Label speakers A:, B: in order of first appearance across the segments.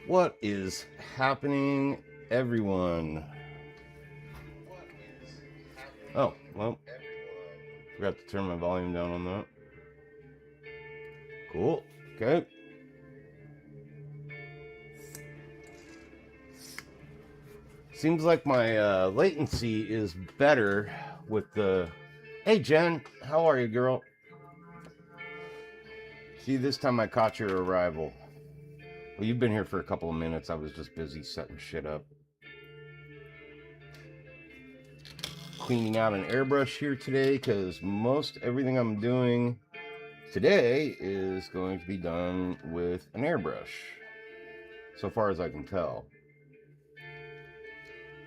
A: What is happening, everyone? Oh, well, forgot to turn my volume down on that. Cool. Okay. Seems like my latency is better with the. Hey, Jen, how are you, girl? See, this time I caught your arrival. Well, you've been here for a couple of minutes. I was just busy setting shit up. Cleaning out an airbrush here today because most everything I'm doing today is going to be done with an airbrush, so far as I can tell.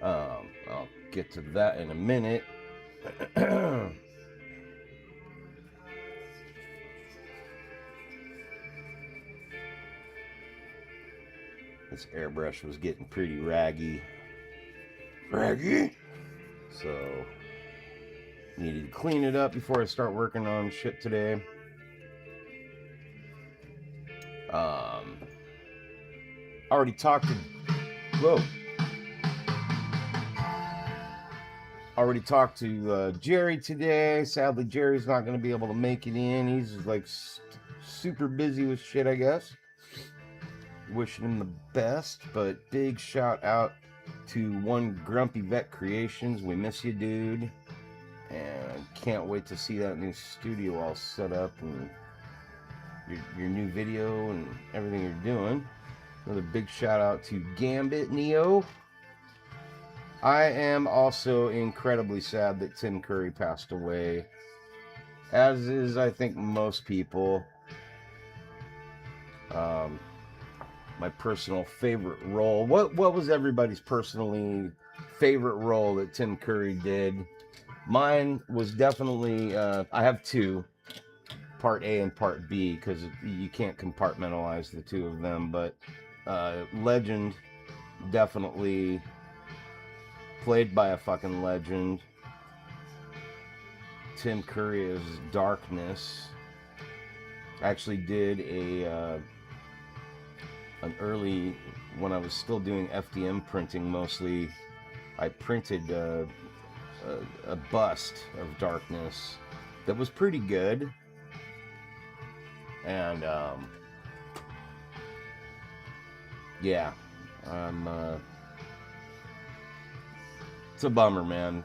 A: I'll get to that in a minute. This airbrush was getting pretty raggy. So, needed to clean it up before I start working on shit today. Already talked to. Whoa. Already talked to Jerry today. Sadly, Jerry's not going to be able to make it in. He's like super busy with shit, I guess. Wishing him the best, but big shout out to One Grumpy Vet Creations. We miss you, dude. And can't wait to see that new studio all set up and your new video and everything you're doing. Another big shout out to Gambit Neo. I am also incredibly sad that Tim Curry passed away, as is, I think, most people. My personal favorite role. What was everybody's personally favorite role that Tim Curry did? Mine was definitely, I have two, part A and part B, because you can't compartmentalize the two of them, but Legend, definitely played by a fucking legend. Tim Curry as Darkness. I actually did an early, when I was still doing FDM printing mostly, I printed a bust of Darkness that was pretty good. And yeah, it's a bummer, man.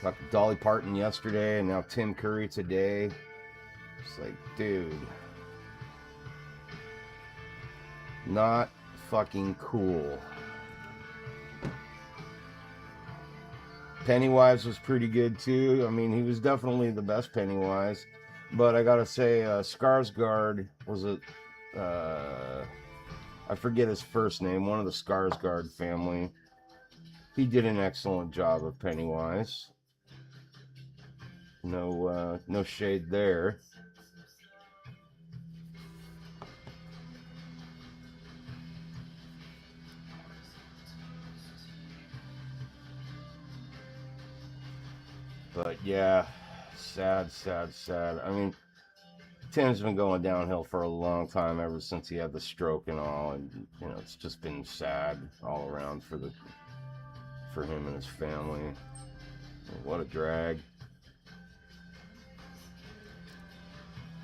A: Talked to Dolly Parton yesterday, and now Tim Curry today. It's like, dude, not fucking cool. Pennywise was pretty good too. I mean, he was definitely the best Pennywise. But I gotta say, Skarsgård was I forget his first name, one of the Skarsgård family. He did an excellent job of Pennywise. No shade there. But yeah, sad. I mean, Tim's been going downhill for a long time, ever since he had the stroke and all, and it's just been sad all around for him and his family. What a drag.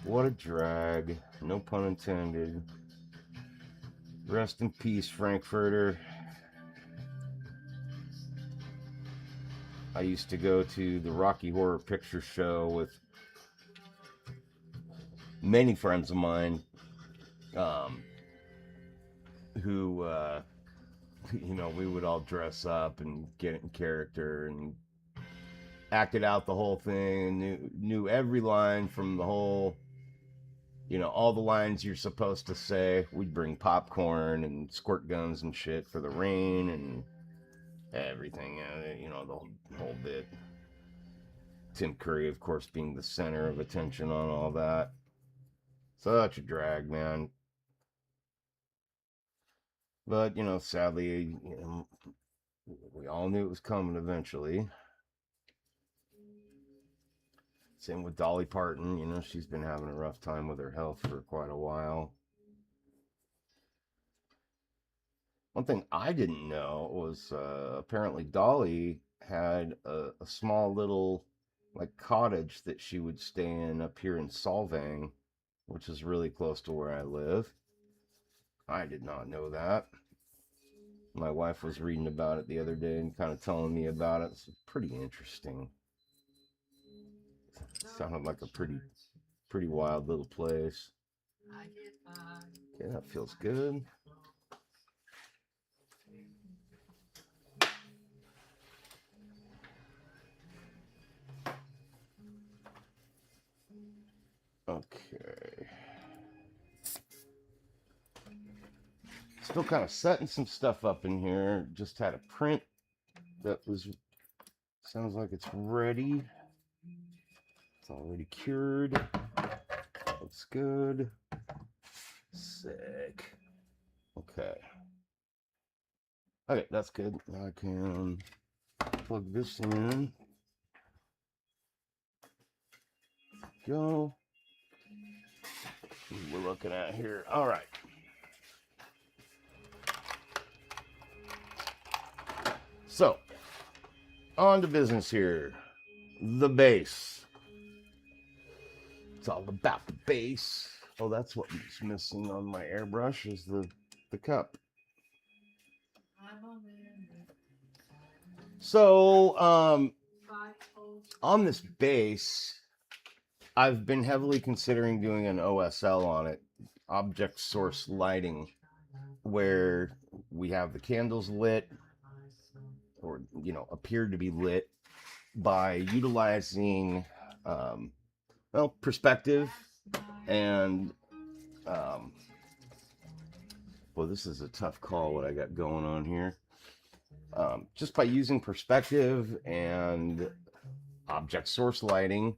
A: What a drag. No pun intended. Rest in peace, Frankfurter. I used to go to the Rocky Horror Picture Show with many friends of mine who, we would all dress up and get in character and acted out the whole thing and knew every line from the whole, all the lines you're supposed to say. We'd bring popcorn and squirt guns and shit for the rain and everything, the whole bit. Tim Curry, of course, being the center of attention on all that. Such a drag, man. But, sadly, we all knew it was coming eventually. Same with Dolly Parton. She's been having a rough time with her health for quite a while. One thing I didn't know was apparently Dolly had a small little like cottage that she would stay in up here in Solvang, which is really close to where I live. I did not know that. My wife was reading about it the other day and kind of telling me about it. It's pretty interesting. It sounded like a pretty wild little place. Okay, that feels good. Okay. Still kind of setting some stuff up in here. Just had a print that was, sounds like it's ready. It's already cured. Looks good. Sick. Okay. Okay, that's good. I can plug this in. Go. See what we're looking at here. All right. So, on to business here. The base. It's all about the base. Oh, that's what was missing on my airbrush is the cup. So, on this base, I've been heavily considering doing an OSL on it, object source lighting, where we have the candles lit, or, you know, appeared to be lit by utilizing, well, perspective and, well, this is a tough call what I got going on here. Just by using perspective and object source lighting,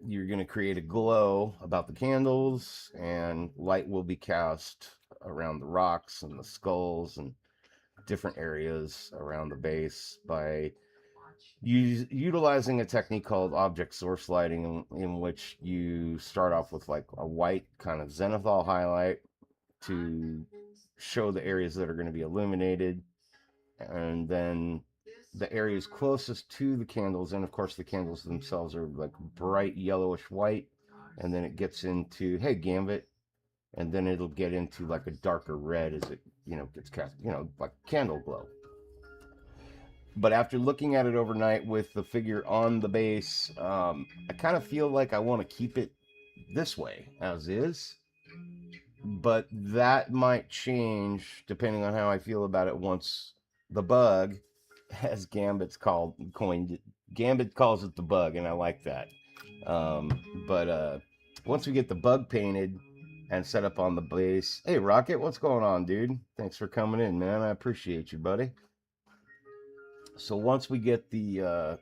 A: you're going to create a glow about the candles, and light will be cast around the rocks and the skulls and different areas around the base by utilizing a technique called object source lighting, in which you start off with like a white kind of zenithal highlight to show the areas that are going to be illuminated, and then the areas closest to the candles, and of course the candles themselves are like bright yellowish white, and then it gets into, hey Gambit, and then it'll get into like a darker red as it, you know, gets cast, you know, like candle glow. But after looking at it overnight with the figure on the base, I kind of feel like I want to keep it this way as is, but that might change depending on how I feel about it once the bug, as Gambit calls it the bug, and I like that. But once we get the bug painted and set up on the base, hey Rocket, what's going on, dude? Thanks for coming in, man. I appreciate you, buddy. So once we get the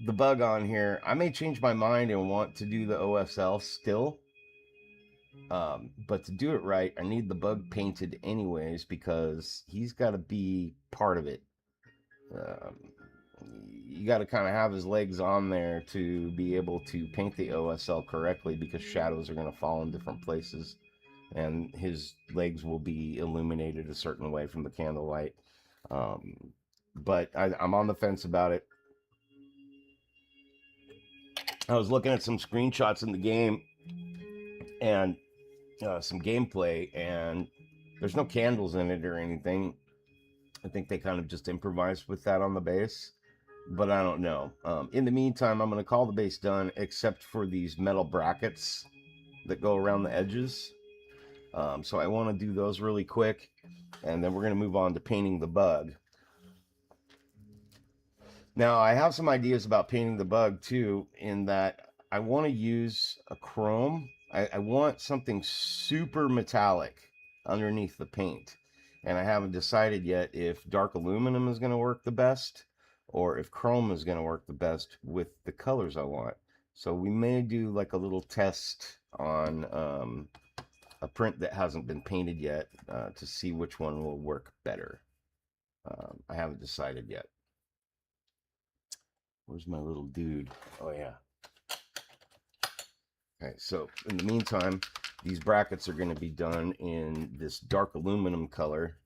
A: bug on here, I may change my mind and want to do the OSL still. But to do it right, I need the bug painted anyways, because he's got to be part of it. You got to kind of have his legs on there to be able to paint the OSL correctly, because shadows are going to fall in different places, and his legs will be illuminated a certain way from the candlelight. But I'm on the fence about it. I was looking at some screenshots in the game and some gameplay, and there's no candles in it or anything. I think they kind of just improvised with that on the base, but I don't know. In the meantime, I'm going to call the base done, except for these metal brackets that go around the edges. So I want to do those really quick, and then we're going to move on to painting the bug. Now, I have some ideas about painting the bug too, in that I want to use a chrome. I want something super metallic underneath the paint. And I haven't decided yet if dark aluminum is going to work the best, or if chrome is going to work the best with the colors I want. So we may do like a little test on a print that hasn't been painted yet, to see which one will work better. I haven't decided yet. Where's my little dude? Oh, yeah. Okay, so in the meantime, These brackets are going to be done in this dark aluminum color.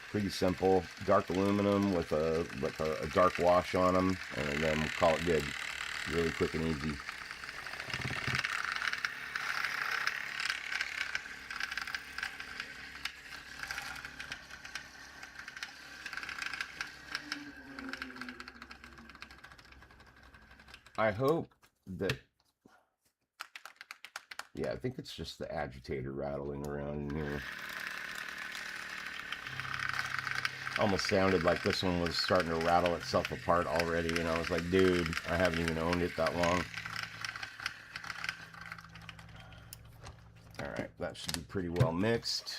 A: Pretty simple, dark aluminum with a dark wash on them, and then we'll call it good. Really quick and easy. I hope that, yeah, I think it's just the agitator rattling around in here. Almost sounded like this one was starting to rattle itself apart already, and I was like, dude, I haven't even owned it that long. All right, that should be pretty well mixed.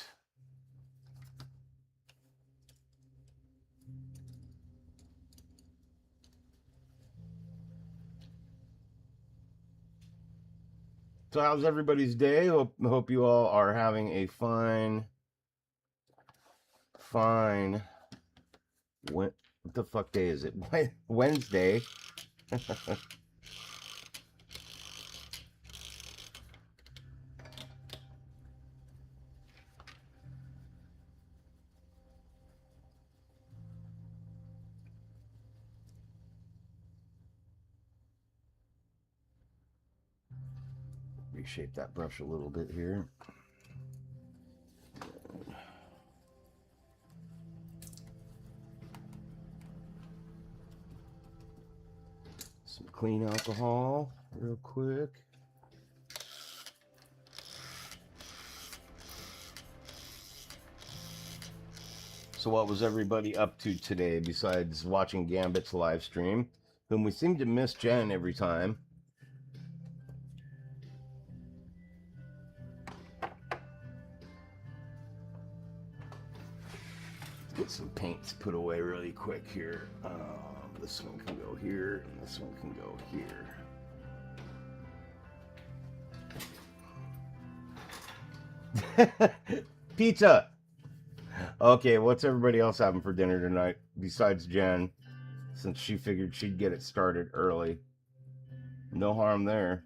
A: So how's everybody's day? Hope you all are having a fine, what the fuck day is it? Wednesday. Reshape that brush a little bit here. Some clean alcohol real quick. So what was everybody up to today besides watching Gambit's live stream, whom we seem to miss Jen every time? Get some paints put away really quick here. This one can go here, and this one can go here. Pizza! Okay, what's everybody else having for dinner tonight besides Jen, since she figured she'd get it started early? No harm there.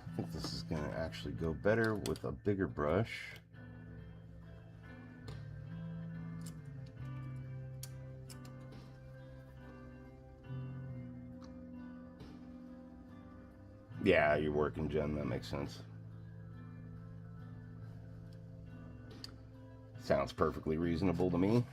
A: I think this is going to actually go better with a bigger brush. Yeah, you're working, Jen. That makes sense. Sounds perfectly reasonable to me.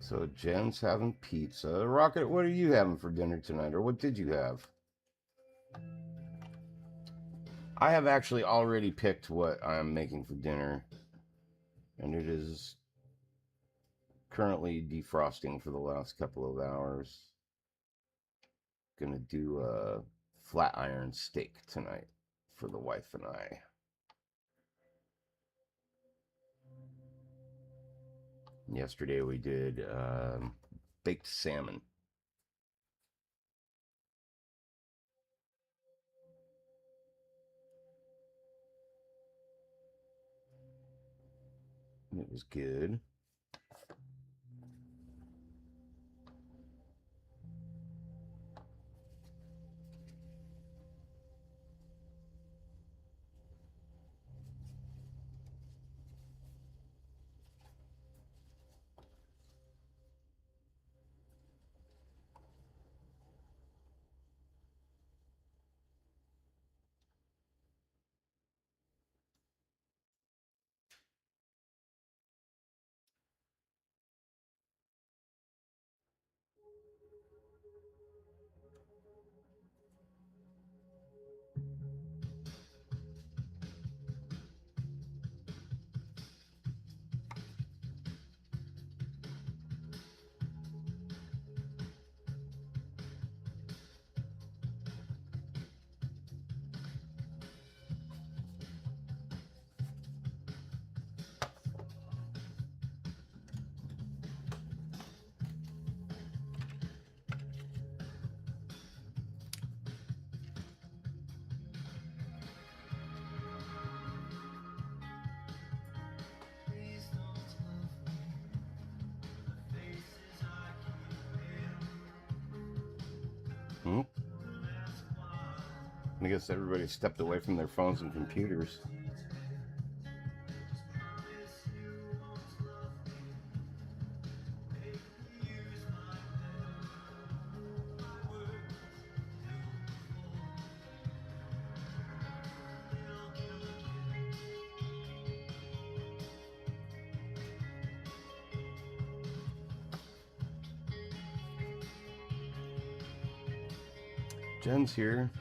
A: So Jen's having pizza. Rocket, what are you having for dinner tonight, or what did you have? I have actually already picked what I'm making for dinner, and it is currently defrosting for the last couple of hours. Gonna do a flat iron steak tonight for the wife and I. Yesterday we did baked salmon. It was good. Hmm? I guess everybody stepped away from their phones and computers. Jen's here.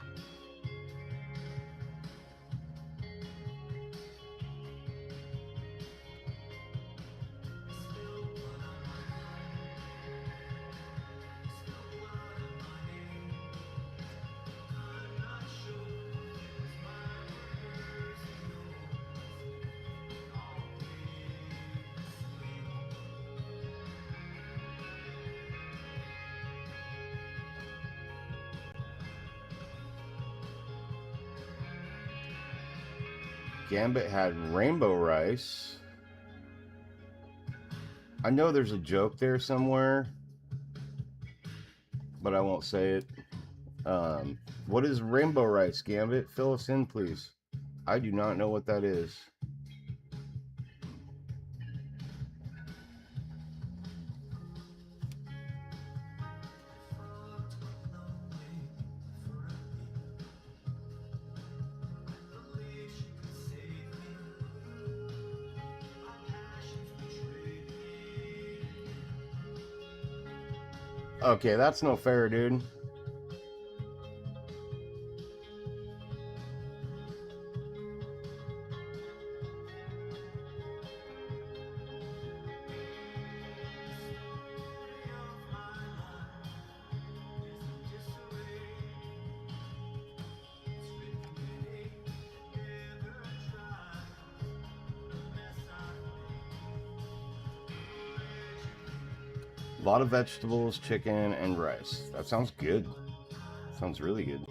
A: Gambit had rainbow rice. I know there's a joke there somewhere, but I won't say it. What is rainbow rice, Gambit? Fill us in, please. I do not know what that is. Okay, that's no fair, dude. A lot of vegetables, chicken, and rice. That sounds good. Sounds really good.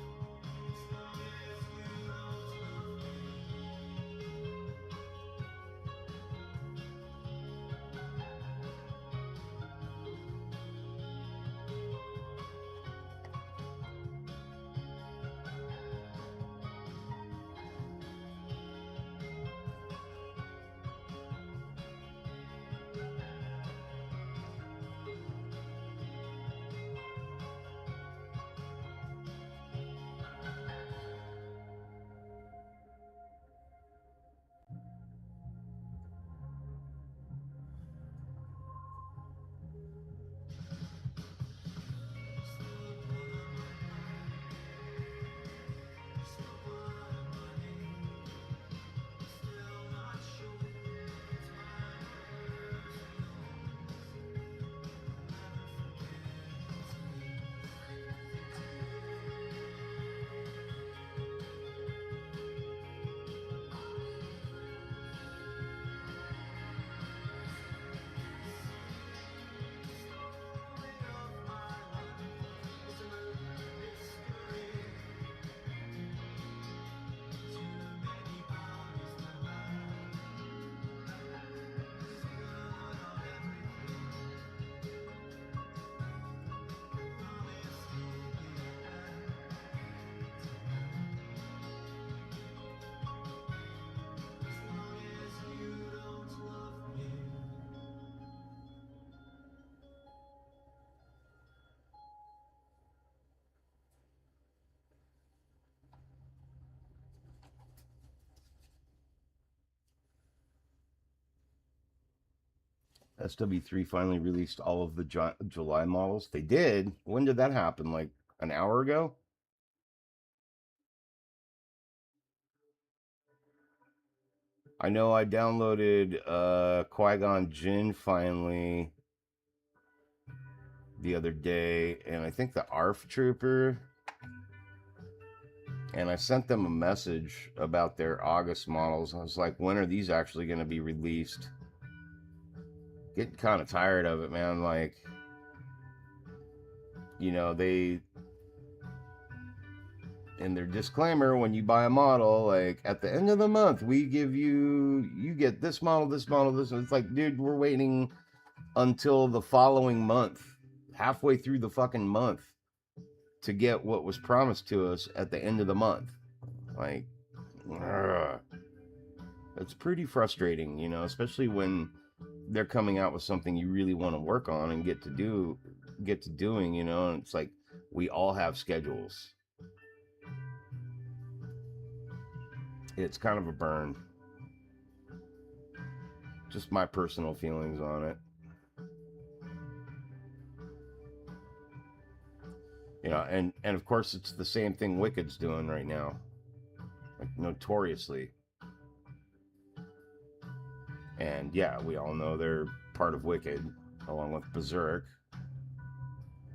A: SW3 finally released all of the July models. They did. When did that happen? Like an hour ago? I know I downloaded Qui-Gon Jinn finally the other day, and I think the ARF Trooper. And I sent them a message about their August models. I was like, when are these actually going to be released? Getting kind of tired of it, man. Like, you know, they, in their disclaimer, when you buy a model, like, at the end of the month, we give you, you get this model, this model, this. It's like, dude, we're waiting until the following month, halfway through the fucking month, to get what was promised to us at the end of the month. Like, it's pretty frustrating, you know, especially when they're coming out with something you really want to work on and get to doing, you know, and it's like we all have schedules. It's kind of a burn. Just my personal feelings on it. You know, and of course it's the same thing Wicked's doing right now. Like notoriously. And yeah, we all know they're part of Wicked, along with Berserk.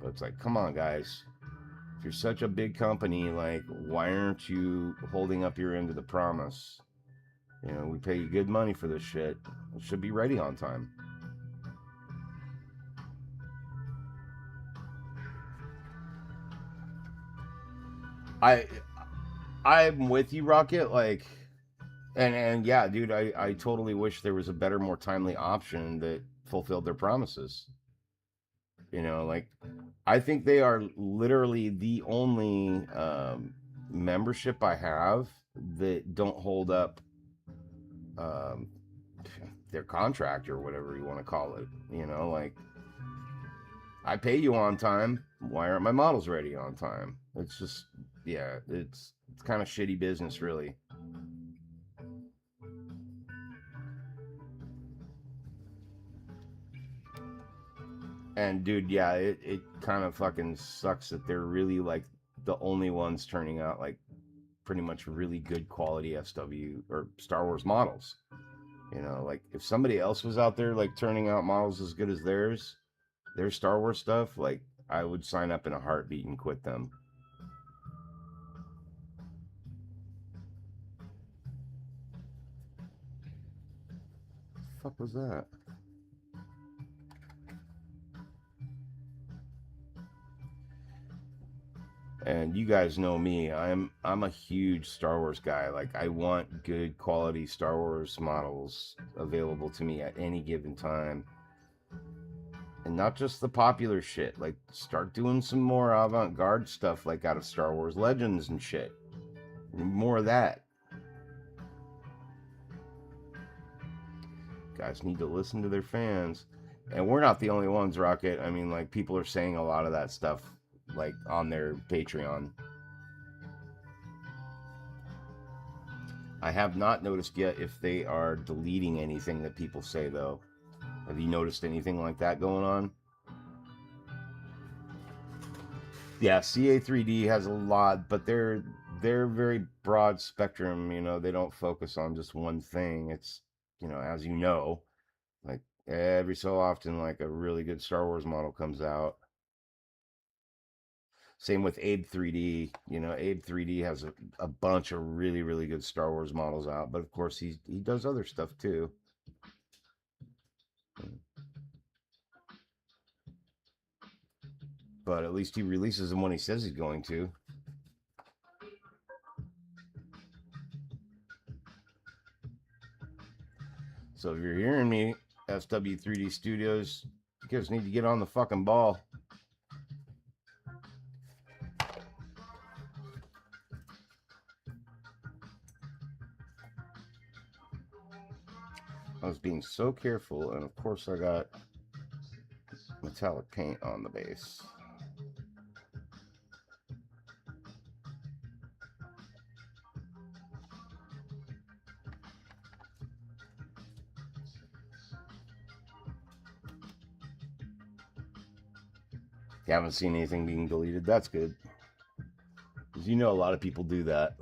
A: But it's like, come on, guys. If you're such a big company, like, why aren't you holding up your end of the promise? You know, we pay you good money for this shit. It should be ready on time. I'm with you, Rocket. Like, and yeah, dude, I totally wish there was a better, more timely option that fulfilled their promises. You know, like, I think they are literally the only membership I have that don't hold up um, their contract or whatever you want to call it. You know, like, I pay you on time. Why aren't my models ready on time? It's just, yeah, it's kind of shitty business, really. And dude, yeah, it kind of fucking sucks that they're really like the only ones turning out like pretty much really good quality SW or Star Wars models. You know, like if somebody else was out there like turning out models as good as theirs, their Star Wars stuff, like I would sign up in a heartbeat and quit them. The fuck was that? And you guys know me. I'm a huge Star Wars guy. Like I want good quality Star Wars models available to me at any given time. And not just the popular shit. Like start doing some more avant-garde stuff like out of Star Wars Legends and shit. More of that. Guys need to listen to their fans. And we're not the only ones, Rocket. I mean, like people are saying a lot of that stuff like on their Patreon. I have not noticed yet if they are deleting anything that people say, though. Have you noticed anything like that going on? Yeah, CA3D has a lot, but they're very broad spectrum. You know, they don't focus on just one thing. It's, you know, as you know, like every so often, like a really good Star Wars model comes out. Same with Abe 3D. You know, Abe 3D has a bunch of really, really good Star Wars models out, but of course he does other stuff too. But at least he releases them when he says he's going to. So if you're hearing me, SW3D Studios, you guys need to get on the fucking ball. I was being so careful, and of course I got metallic paint on the base. You haven't seen anything being deleted. That's good. Because you know a lot of people do that.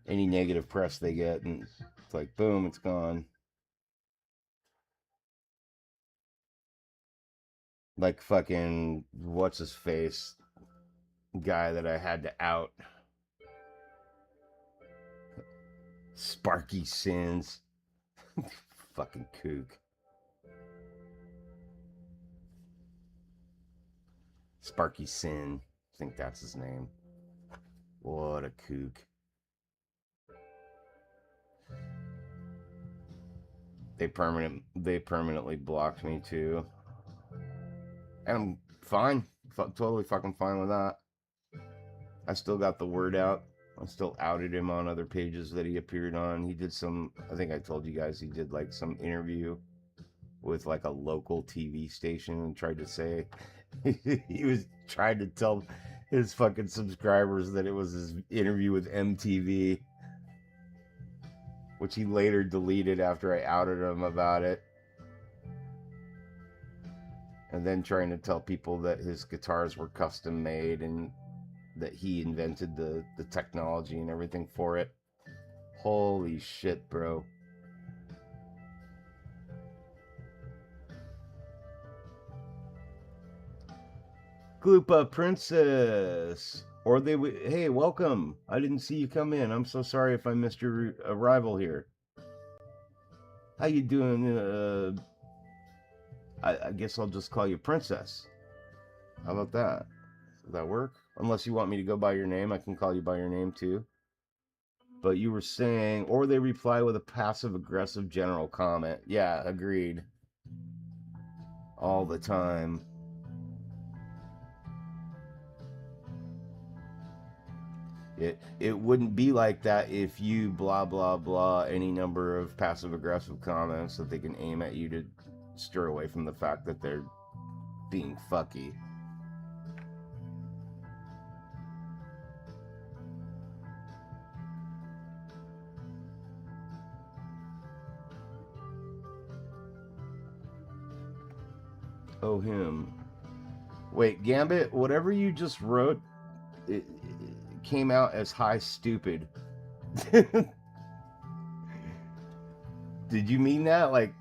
A: Any negative press they get, and it's like, boom, it's gone. Like fucking, what's his face? Guy that I had to out. Sparky Sins. Fucking kook. Sparky Sin. I think that's his name. What a kook. They permanently blocked me too. And I'm fine. Totally fucking fine with that. I still got the word out. I still outed him on other pages that he appeared on. He did some, I think I told you guys, he did like some interview with like a local TV station and tried to say, he was trying to tell his fucking subscribers that it was his interview with MTV, which he later deleted after I outed him about it. And then trying to tell people that his guitars were custom made and that he invented the technology and everything for it. Holy shit, bro. Gloopa Princess. Or they would, hey, welcome. I didn't see you come in. I'm so sorry if I missed your arrival here. How you doing? I guess I'll just call you Princess. How about that? Does that work? Unless you want me to go by your name, I can call you by your name too. But you were saying, or they reply with a passive-aggressive general comment. Yeah, agreed. All the time. It wouldn't be like that if you blah, blah, blah, any number of passive-aggressive comments that they can aim at you to steer away from the fact that they're being fucky. Oh, him. Wait, Gambit, whatever you just wrote, it came out as high stupid. Did you mean that? Like,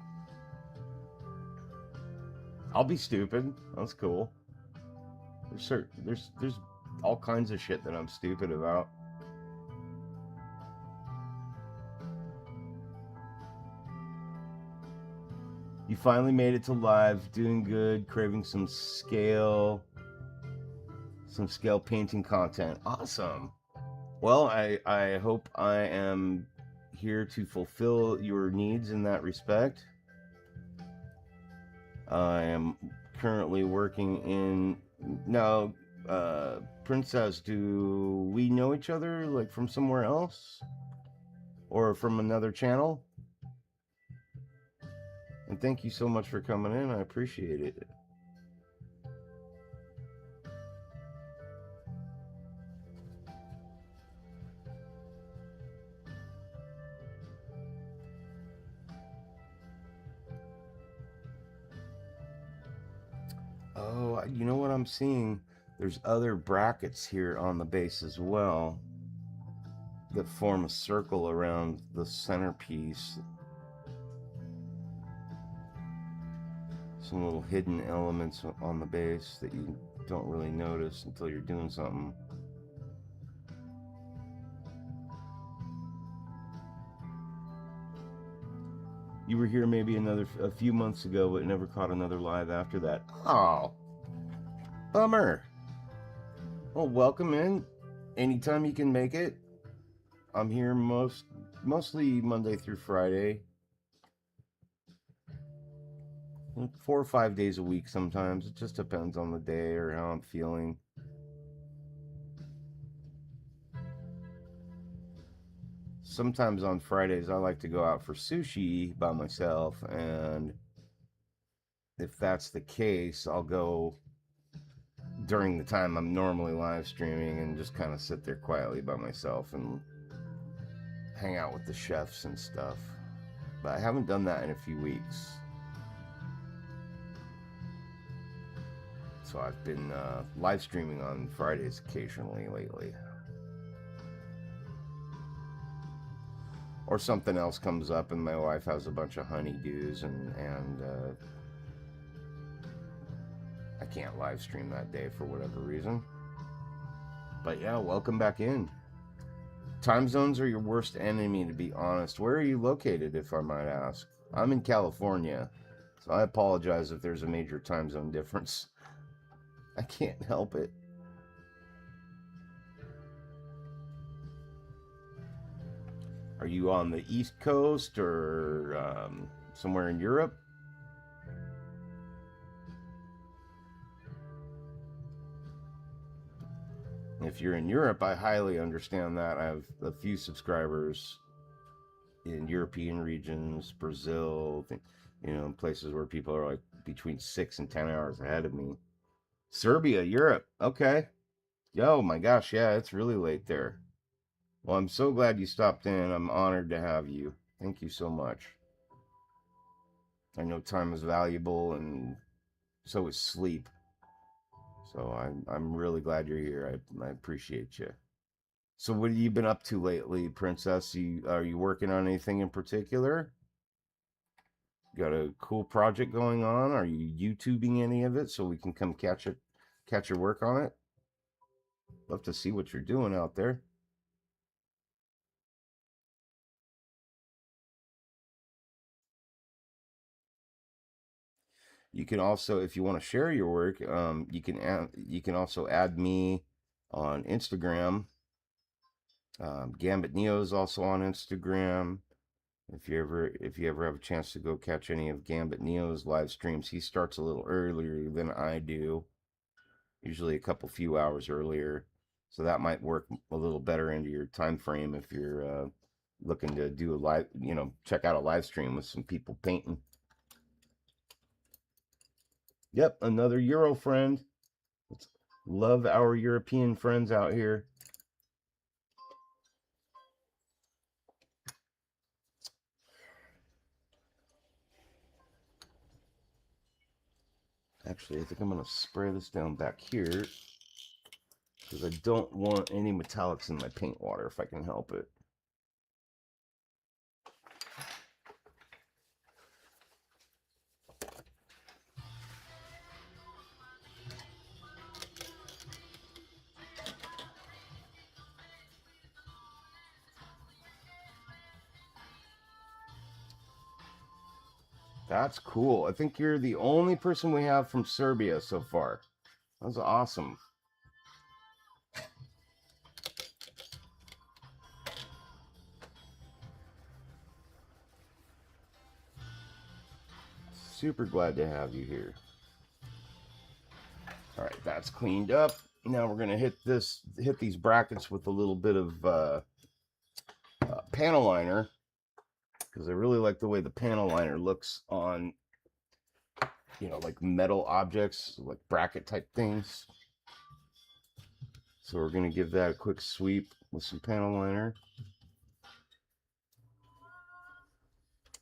A: I'll be stupid. That's cool. There's all kinds of shit that I'm stupid about. You finally made it to live, doing good, craving some scale painting content. Awesome. Well, I hope I am here to fulfill your needs in that respect. I am currently working in... Now, Princess, do we know each other, like, from somewhere else? Or from another channel? And thank you so much for coming in. I appreciate it. Oh, you know what I'm seeing? There's other brackets here on the base as well that form a circle around the centerpiece. Some little hidden elements on the base that you don't really notice until you're doing something. You were here maybe a few months ago, but never caught another live after that. Oh, bummer. Well, welcome in. Anytime you can make it. I'm here mostly Monday through Friday. 4 or 5 days a week sometimes. It just depends on the day or how I'm feeling. Sometimes on Fridays I like to go out for sushi by myself, and if that's the case, I'll go during the time I'm normally live streaming and just kind of sit there quietly by myself and hang out with the chefs and stuff. But I haven't done that in a few weeks. So I've been live streaming on Fridays occasionally lately. Or something else comes up and my wife has a bunch of honeydews and I can't live stream that day for whatever reason. But yeah, welcome back in. Time zones are your worst enemy, to be honest. Where are you located, if I might ask? I'm in California, so I apologize if there's a major time zone difference. I can't help it. Are you on the East Coast or somewhere in Europe? If you're in Europe, I highly understand that. I have a few subscribers in European regions, Brazil, places where people are like between 6 and 10 hours ahead of me. Serbia, Europe. Okay. Oh my gosh, yeah, it's really late there. Well, I'm so glad you stopped in. I'm honored to have you. Thank you so much. I know time is valuable and so is sleep. So I'm really glad you're here. I appreciate you. So what have you been up to lately, Princess? Are you working on anything in particular? Got a cool project going on? Are you YouTubing any of it so we can come catch your work on it? Love to see what you're doing out there. You can also, if you want to share your work, you can also add me on Instagram. Gambit Neo is also on Instagram. If you ever have a chance to go catch any of Gambit Neo's live streams, he starts a little earlier than I do, usually a few hours earlier. So that might work a little better into your time frame if you're looking to do a live, check out a live stream with some people painting. Yep, another Euro friend. Love our European friends out here. Actually, I think I'm going to spray this down back here because I don't want any metallics in my paint water if I can help it. That's cool. I think you're the only person we have from Serbia so far. That's awesome. Super glad to have you here. All right, that's cleaned up. Now we're gonna hit these brackets with a little bit of panel liner because I really like the way the panel liner looks on, like metal objects, like bracket type things. So we're gonna give that a quick sweep with some panel liner.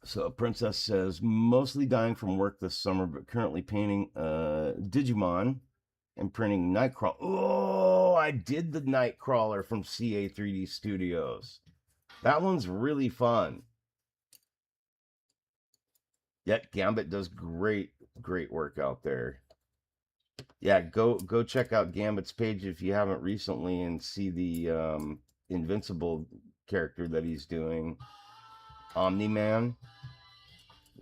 A: So Princess says, mostly dying from work this summer, but currently painting Digimon and printing Nightcrawler. Oh, I did the Nightcrawler from CA3D Studios. That one's really fun. Yet Gambit does great work out there. Yeah, go check out Gambit's page if you haven't recently and see the Invincible character that he's doing, Omni-Man.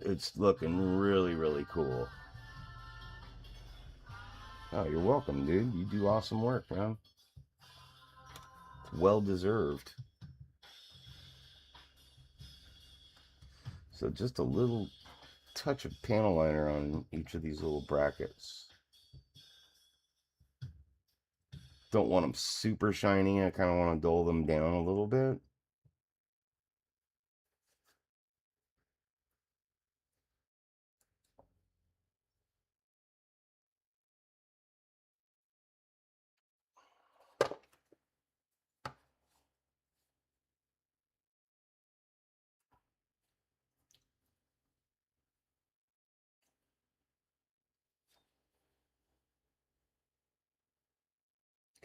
A: It's looking really cool. Oh, you're welcome, dude. You do awesome work, man. Well deserved. So just a little touch of panel liner on each of these little brackets. Don't want them super shiny. I kind of want to dull them down a little bit.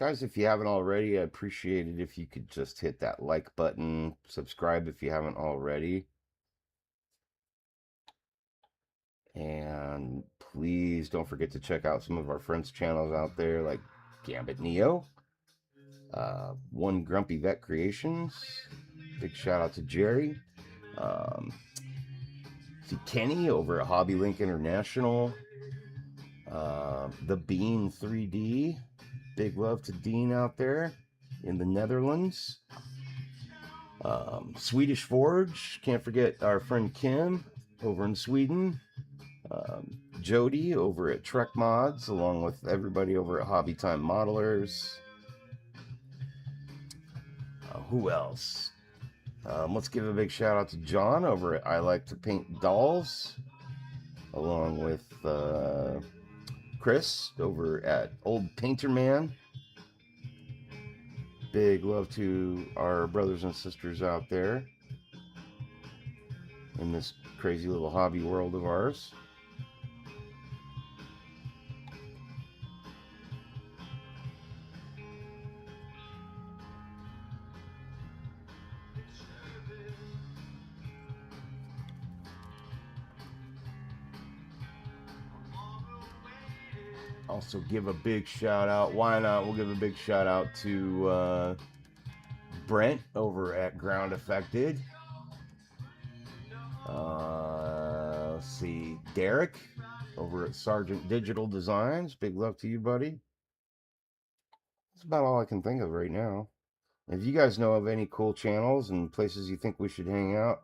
A: Guys, if you haven't already, I appreciate it if you could just hit that like button, subscribe if you haven't already. And please don't forget to check out some of our friends' channels out there, like Gambit Neo, One Grumpy Vet Creations. Big shout out to Jerry. See Kenny over at Hobby Link International. The Bean 3D. Big love to Dean out there in the Netherlands. Swedish Forge. Can't forget our friend Kim over in Sweden. Jody over at Trek Mods, along with everybody over at Hobby Time Modelers. Who else? Let's give a big shout out to John over at I Like to Paint Dolls, along with Chris over at Old Painter Man. Big love to our brothers and sisters out there in this crazy little hobby world of ours. Also give a big shout out. Why not? We'll give a big shout out to Brent over at Ground Affected. Let's see, Derek over at Sergeant Digital Designs. Big love to you, buddy. That's about all I can think of right now. If you guys know of any cool channels and places you think we should hang out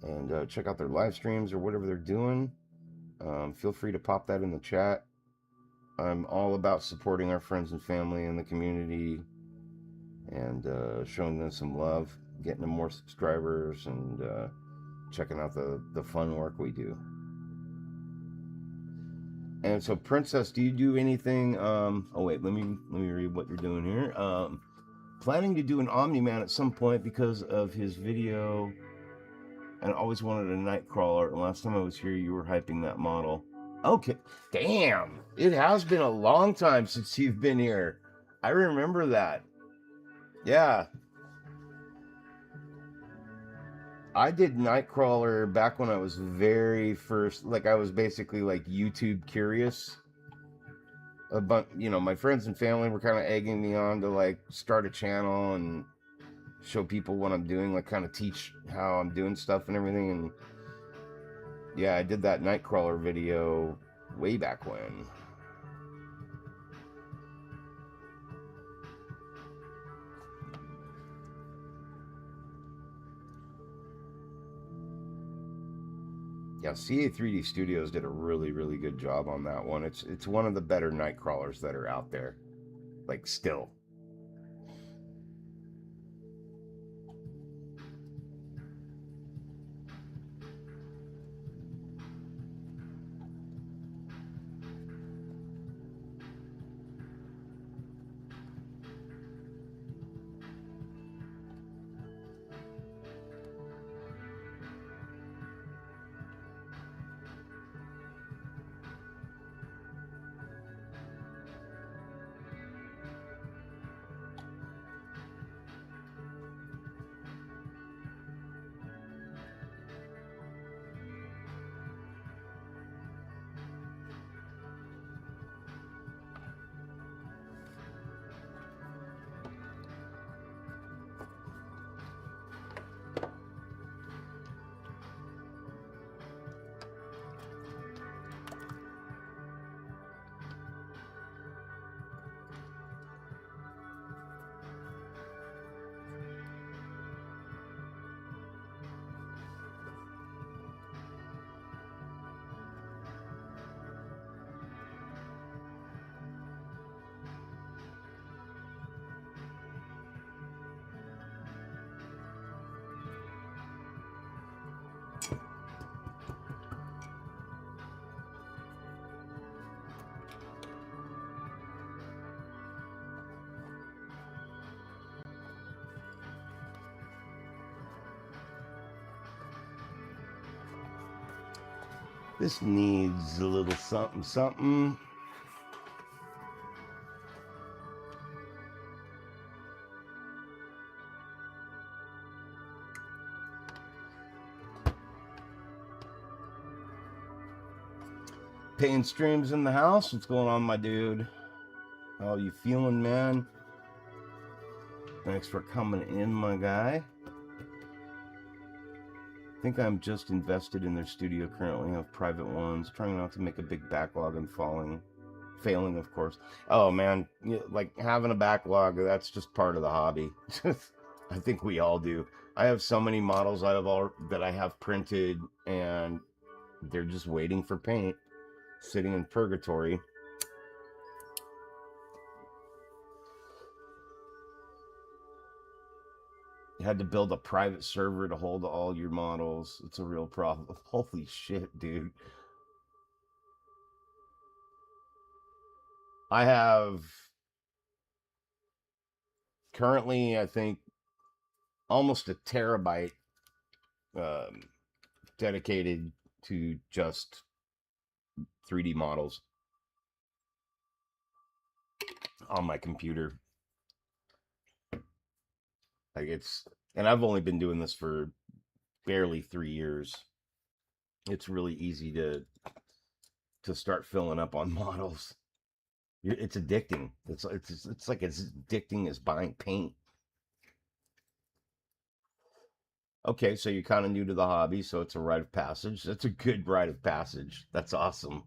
A: and check out their live streams or whatever they're doing, feel free to pop that in the chat. I'm all about supporting our friends and family in the community and showing them some love, getting them more subscribers, and checking out the fun work we do. And so, Princess, do you do anything? Oh wait, let me read what you're doing here. Planning to do an Omni-Man at some point because of his video, and always wanted a Nightcrawler. And last time I was here, you were hyping that model. Okay, damn, it has been a long time since you've been here. I remember that. Yeah. I did Nightcrawler back when I was very first, like I was basically like YouTube curious. My friends and family were kind of egging me on to like start a channel and show people what I'm doing, like kind of teach how I'm doing stuff and everything. And yeah, I did that Nightcrawler video way back when. Yeah, CA3D Studios did a really, really good job on that one. It's one of the better Nightcrawlers that are out there, like still. This needs a little something, something. Paying Streams in the house. What's going on, my dude? How you feeling, man? Thanks for coming in, my guy. I think I'm just invested in their studio currently. I have private ones, trying not to make a big backlog and failing, of course. Oh man, like having a backlog, that's just part of the hobby. I think we all do. I have so many models that I have printed, and they're just waiting for paint, sitting in purgatory. You had to build a private server to hold all your models. It's a real problem. Holy shit, dude. I have currently, I think, almost a terabyte um, dedicated to just 3D models on my computer. And I've only been doing this for barely 3 years. It's really easy to start filling up on models. It's addicting. It's like as addicting as buying paint. Okay, so you're kind of new to the hobby, so it's a rite of passage. That's a good rite of passage. That's awesome.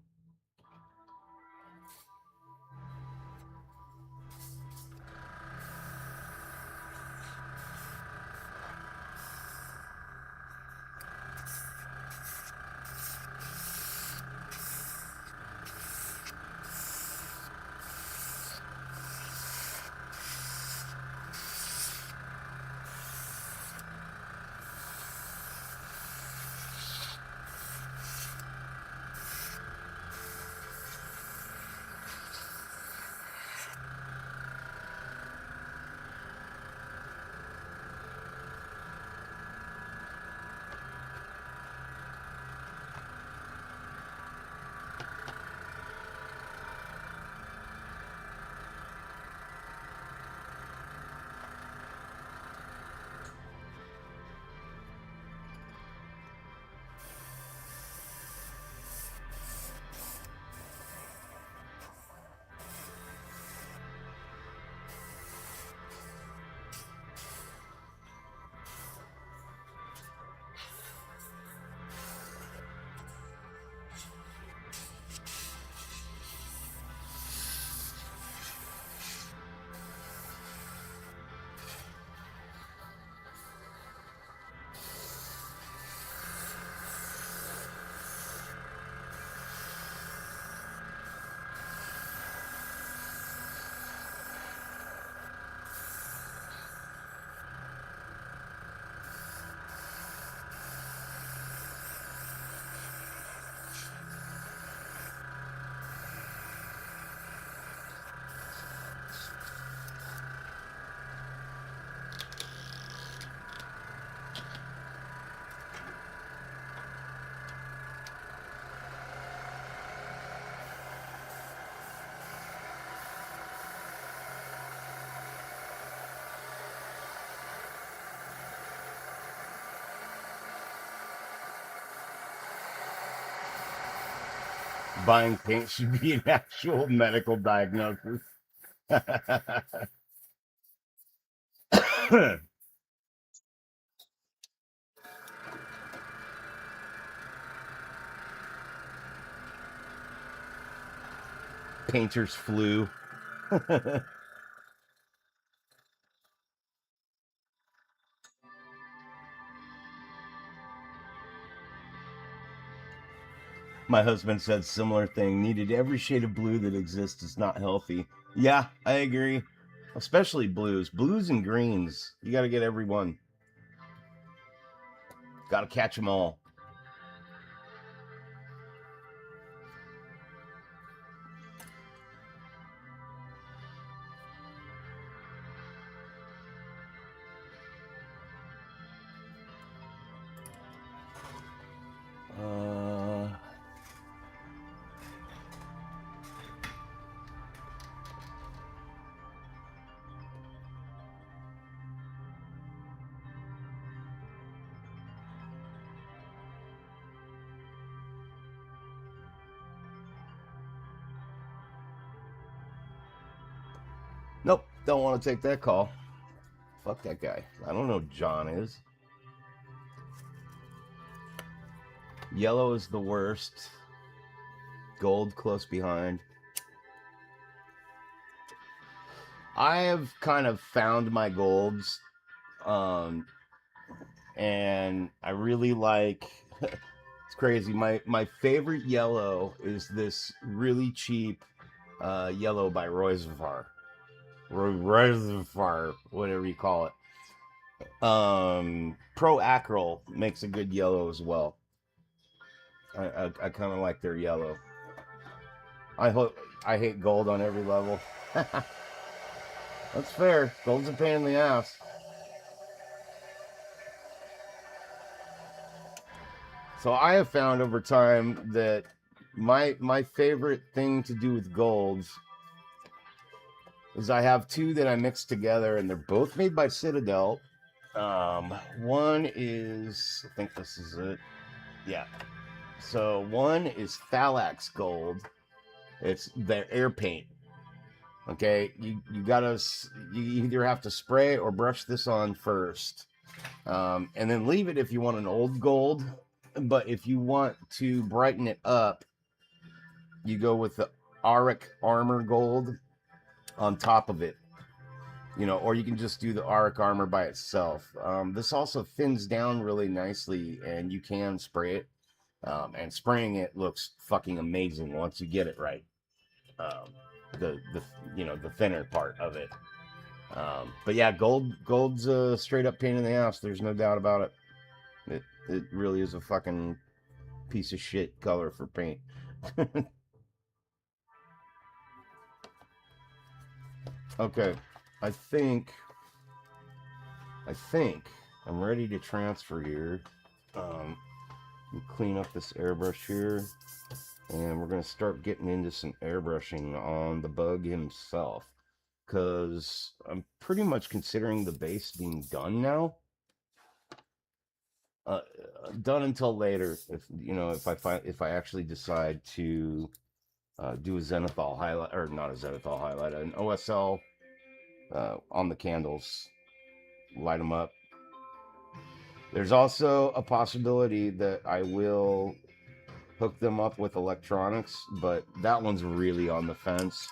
A: Buying paint should be an actual medical diagnosis. Painter's flu. My husband said similar thing. Needed every shade of blue that exists is not healthy. Yeah, I agree. Especially blues. Blues and greens. You got to get every one. Got to catch them all. Nope, don't want to take that call. Fuck that guy. I don't know who John is. Yellow is the worst. Gold close behind. I have kind of found my golds. And I really like, it's crazy. My favorite yellow is this really cheap yellow by Royzafar, whatever you call it. Pro Acryl makes a good yellow as well. I kind of like their yellow. I hate gold on every level. That's fair. Gold's a pain in the ass. So I have found over time that my favorite thing to do with golds is I have two that I mix together, and they're both made by Citadel. One is, I think this is it. Yeah. So one is Phthalax Gold. It's their air paint. Okay, you either have to spray or brush this on first, and then leave it if you want an old gold. But if you want to brighten it up, you go with the Auric Armor Gold on top of it. You know, or you can just do the Auric Armor by itself. This also thins down really nicely, and you can spray it. And spraying it looks fucking amazing once you get it right. The thinner part of it. But yeah, gold's a straight up pain in the ass. There's no doubt about it. It really is a fucking piece of shit color for paint. Okay, I think I'm ready to transfer here. Clean up this airbrush here, and we're gonna start getting into some airbrushing on the bug himself, because I'm pretty much considering the base being done now. Done until later, if I actually decide to do a zenithal highlight, or not a zenithal highlight, an OSL on the candles, light them up. There's also a possibility that I will hook them up with electronics, but that one's really on the fence.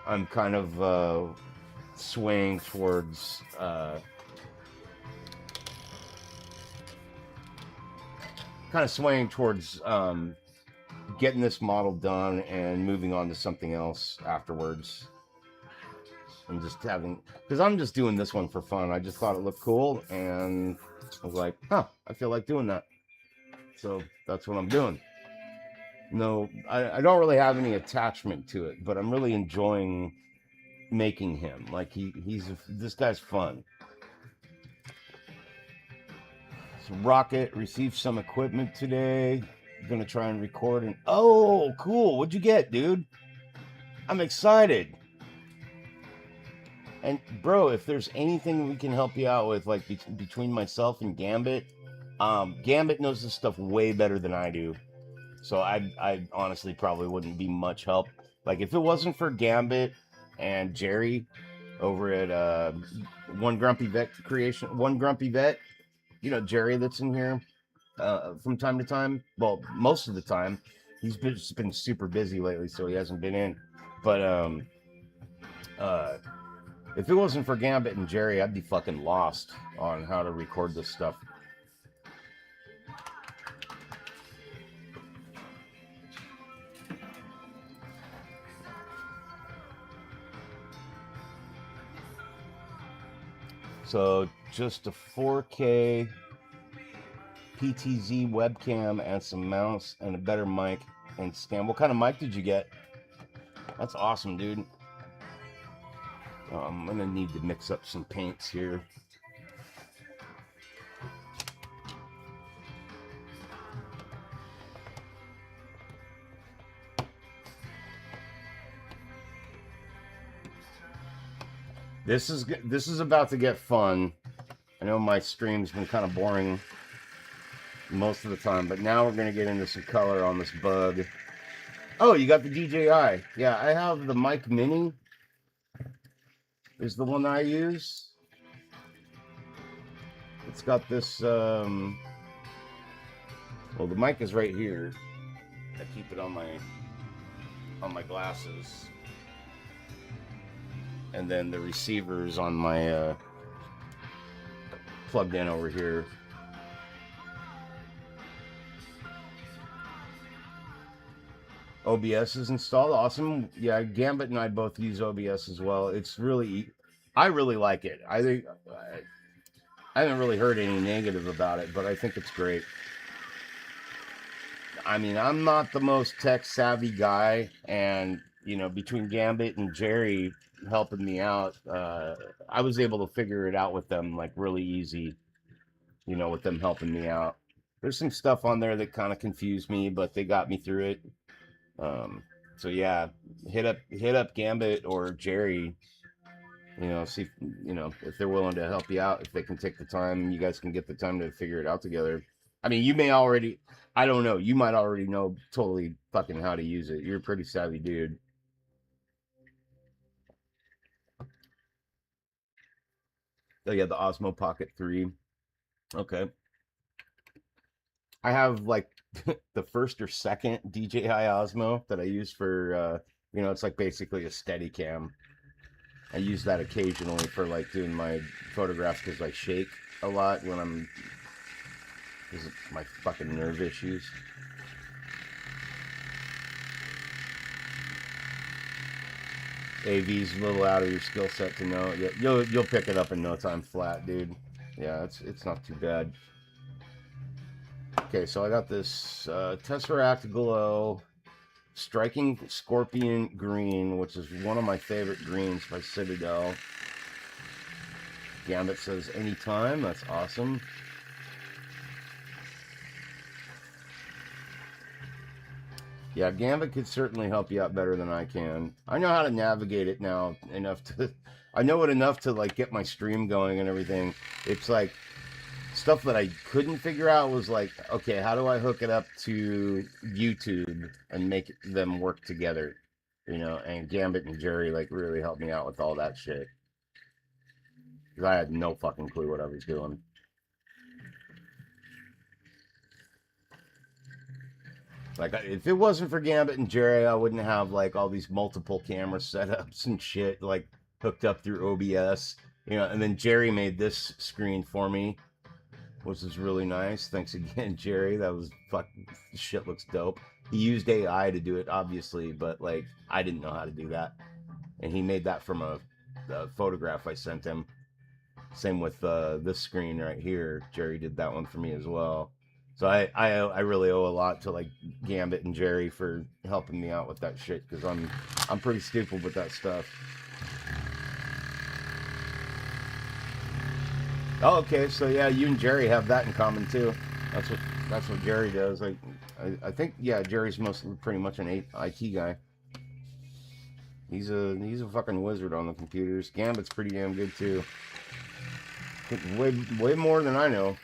A: I'm kind of swaying towards getting this model done and moving on to something else afterwards. And just because I'm just doing this one for fun. I just thought it looked cool, and I was like, I feel like doing that. So that's what I'm doing. No, I don't really have any attachment to it, but I'm really enjoying making him. Like this guy's fun. So Rocket received some equipment today. Gonna try and record and oh, cool. What'd you get, dude? I'm excited. And bro, if there's anything we can help you out with, like between myself and Gambit, Gambit knows this stuff way better than I do. So I honestly probably wouldn't be much help. Like if it wasn't for Gambit and Jerry over at One Grumpy Vet Creation, One Grumpy Vet, you know, Jerry that's in here from time to time. Well, most of the time. He's been super busy lately, so he hasn't been in. But if it wasn't for Gambit and Jerry, I'd be fucking lost on how to record this stuff. So just a 4K Pt3 webcam and some mounts and a better mic and stand. What kind of mic did you get? That's awesome, dude. I'm gonna need to mix up some paints here. This is about to get fun. I know my stream's been kind of boring most of the time, but now we're gonna get into some color on this bug. Oh, you got the DJI. Yeah, I have the Mic Mini. Is the one I use. It's got this. Well, the mic is right here. I keep it on my glasses, and then the receiver is on my plugged in over here. OBS is installed. Awesome. Yeah, Gambit and I both use OBS as well. It's really, I really like it. I think I haven't really heard any negative about it, but I think it's great. I mean, I'm not the most tech savvy guy, and you know, between Gambit and Jerry helping me out, I was able to figure it out with them like really easy. You know, with them helping me out. There's some stuff on there that kind of confused me, but they got me through it. Um, so yeah, hit up Gambit or Jerry. You know, see, you know, if they're willing to help you out, if they can take the time, you guys can get the time to figure it out together. I mean, you may already, I don't know, you might already know totally fucking how to use it. You're a pretty savvy dude. Oh yeah, the Osmo Pocket 3. Okay. I have like the first or second DJI Osmo that I use for, you know, it's like basically a steady cam. I use that occasionally for like doing my photographs because I shake a lot when I'm, because of my fucking nerve issues. AV's a little out of your skill set to know. You'll pick it up in no time flat, dude. Yeah, it's not too bad. Okay, so I got this Tesseract Glow Striking Scorpion Green, which is one of my favorite greens by Citadel. Gambit says anytime. That's awesome. Yeah, Gambit could certainly help you out better than I can. I know how to navigate it now enough to... I know it enough to, like, get my stream going and everything. It's, like, stuff that I couldn't figure out was, like, okay, how do I hook it up to YouTube and make them work together? You know, and Gambit and Jerry, like, really helped me out with all that shit. Because I had no fucking clue what I was doing. Like, if it wasn't for Gambit and Jerry, I wouldn't have, like, all these multiple camera setups and shit, like, hooked up through OBS. You know, and then Jerry made this screen for me, which is really nice. Thanks again, Jerry. That was fucking, shit looks dope. He used AI to do it, obviously, but, like, I didn't know how to do that. And he made that from a photograph I sent him. Same with this screen right here. Jerry did that one for me as well. So I really owe a lot to like Gambit and Jerry for helping me out with that shit because I'm pretty stupid with that stuff. Oh, okay, so yeah, you and Jerry have that in common too. That's what Jerry does. I think yeah, Jerry's mostly pretty much an IT guy. He's a fucking wizard on the computers. Gambit's pretty damn good too. Way more than I know.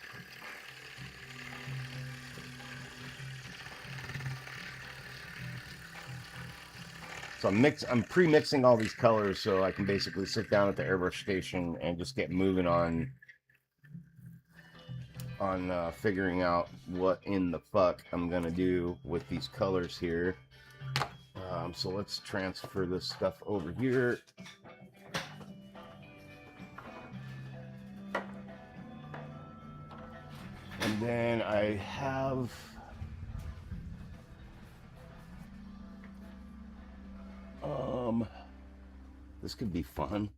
A: So I'm pre-mixing all these colors so I can basically sit down at the airbrush station and just get moving on figuring out what in the fuck I'm gonna do with these colors here. So let's transfer this stuff over here. And then I have this could be fun.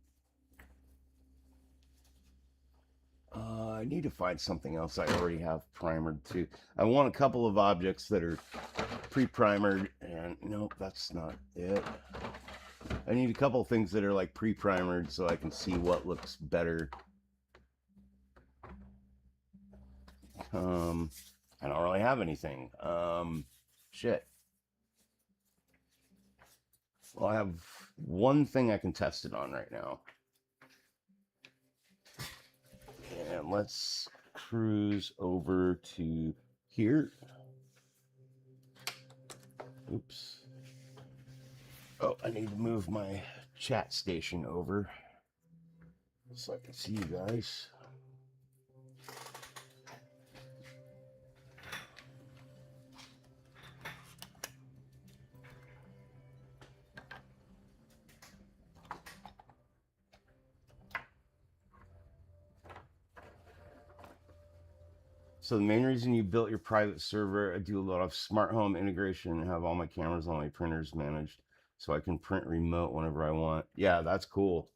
A: I need to find something else I already have primered too. I want a couple of objects that are pre-primered, and nope, that's not it. I need a couple of things that are like pre-primered so I can see what looks better. I don't really have anything. Shit. Well, I have one thing I can test it on right now. And let's cruise over to here. Oops. Oh, I need to move my chat station over so I can see you guys. So the main reason you built your private server, I do a lot of smart home integration and have all my cameras on my printers managed so I can print remote whenever I want. Yeah, that's cool.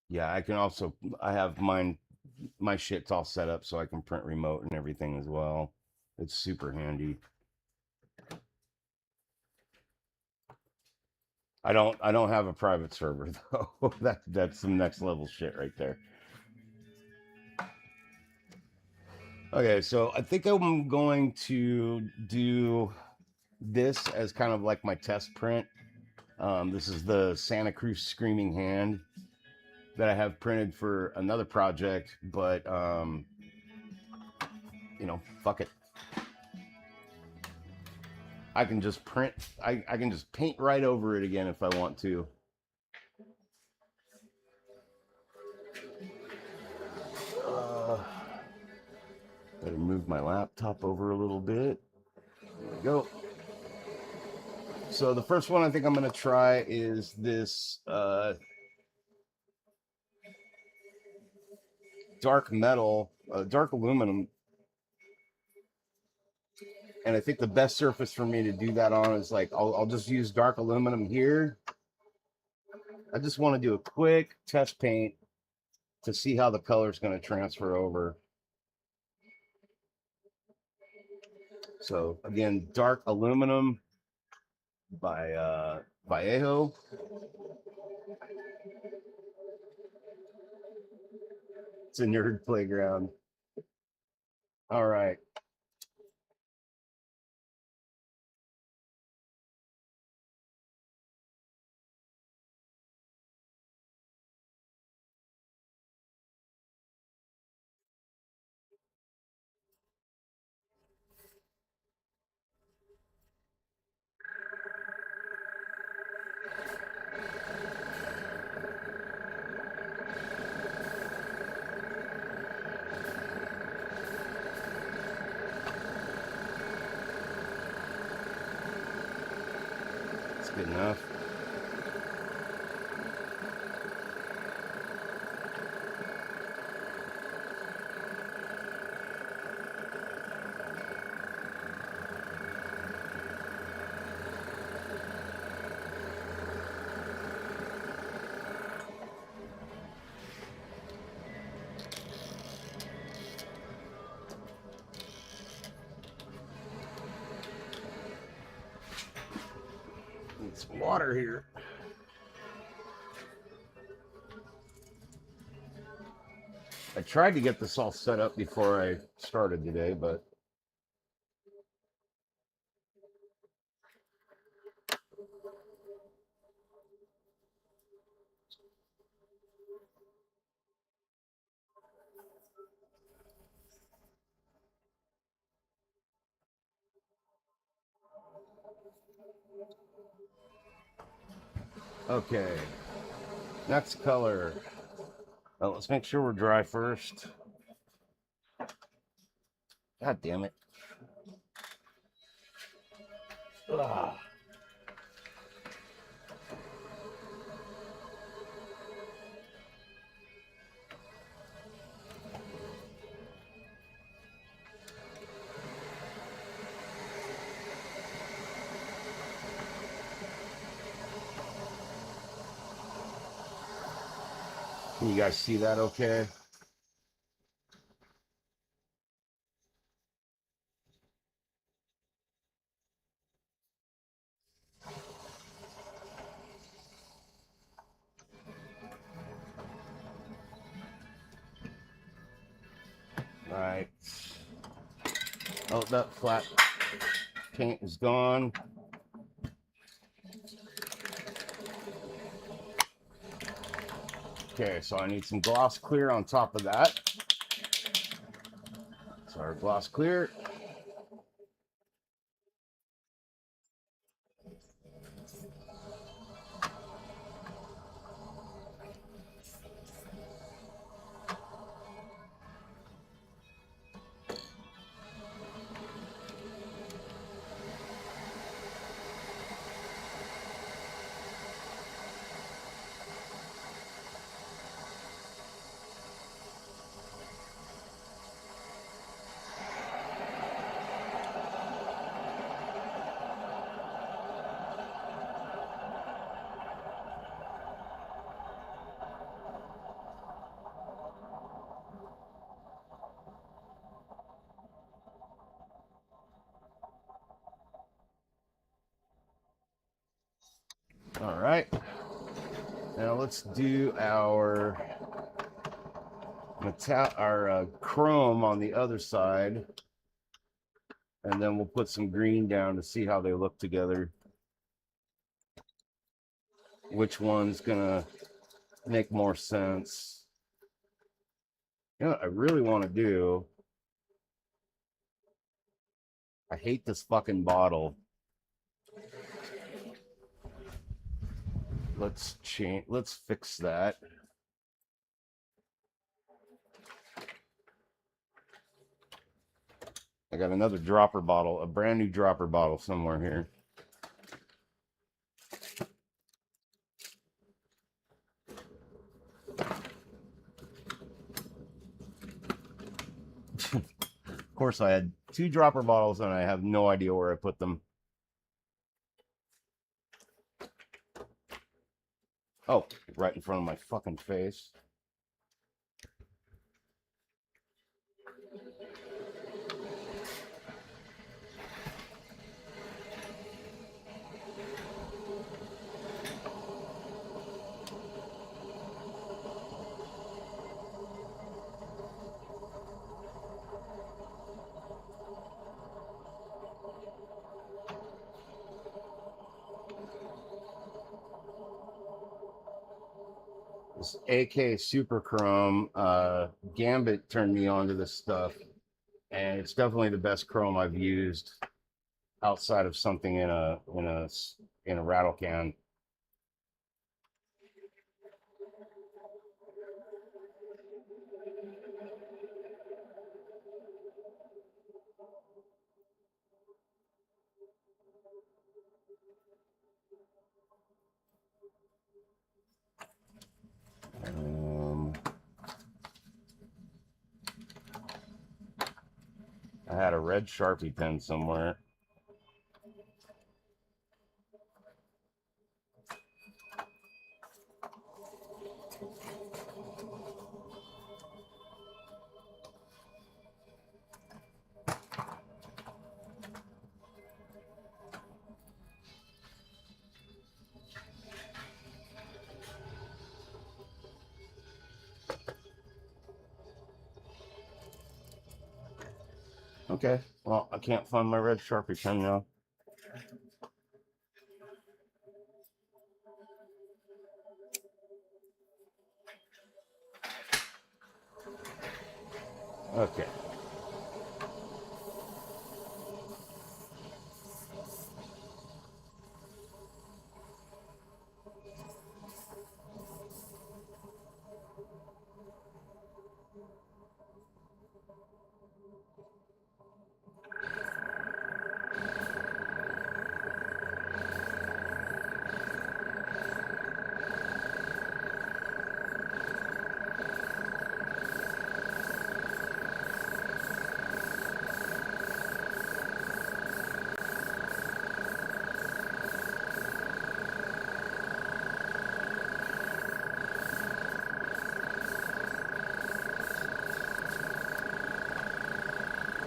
A: Yeah, I can also, I have my shit's all set up so I can print remote and everything as well. It's super handy. I don't have a private server though. That's some next level shit right there. Okay, so I think I'm going to do this as kind of like my test print. This is the Santa Cruz Screaming Hand that I have printed for another project, but you know, fuck it. I can just print, I can just paint right over it again if I want to. Better move my laptop over a little bit. There we go. So the first one I think I'm going to try is this dark metal, dark aluminum. And I think the best surface for me to do that on is like, I'll just use dark aluminum here. I just want to do a quick test paint to see how the color is going to transfer over. So again, dark aluminum by Vallejo. It's a nerd playground. All right. That's good enough. Need some water here. I tried to get this all set up before I started today, but okay. Next color. Oh, let's make sure we're dry first. God damn it. Ugh. Can you guys see that okay? All right. Oh, that flat paint is gone. Okay, so I need some gloss clear on top of that. So our gloss clear. right. Now let's do our chrome on the other side, and then we'll put some green down to see how they look together. Which one's gonna make more sense? You know what I really want to do? I hate this fucking bottle. Let's fix that. I got another dropper bottle, a brand new dropper bottle somewhere here. Of course, I had 2 dropper bottles and I have no idea where I put them. Oh, right in front of my fucking face. This AK Super Chrome, Gambit turned me on to this stuff, and it's definitely the best chrome I've used outside of something in a rattle can. I had a red Sharpie pen somewhere. Okay, well, I can't find my red Sharpie pen now. Okay.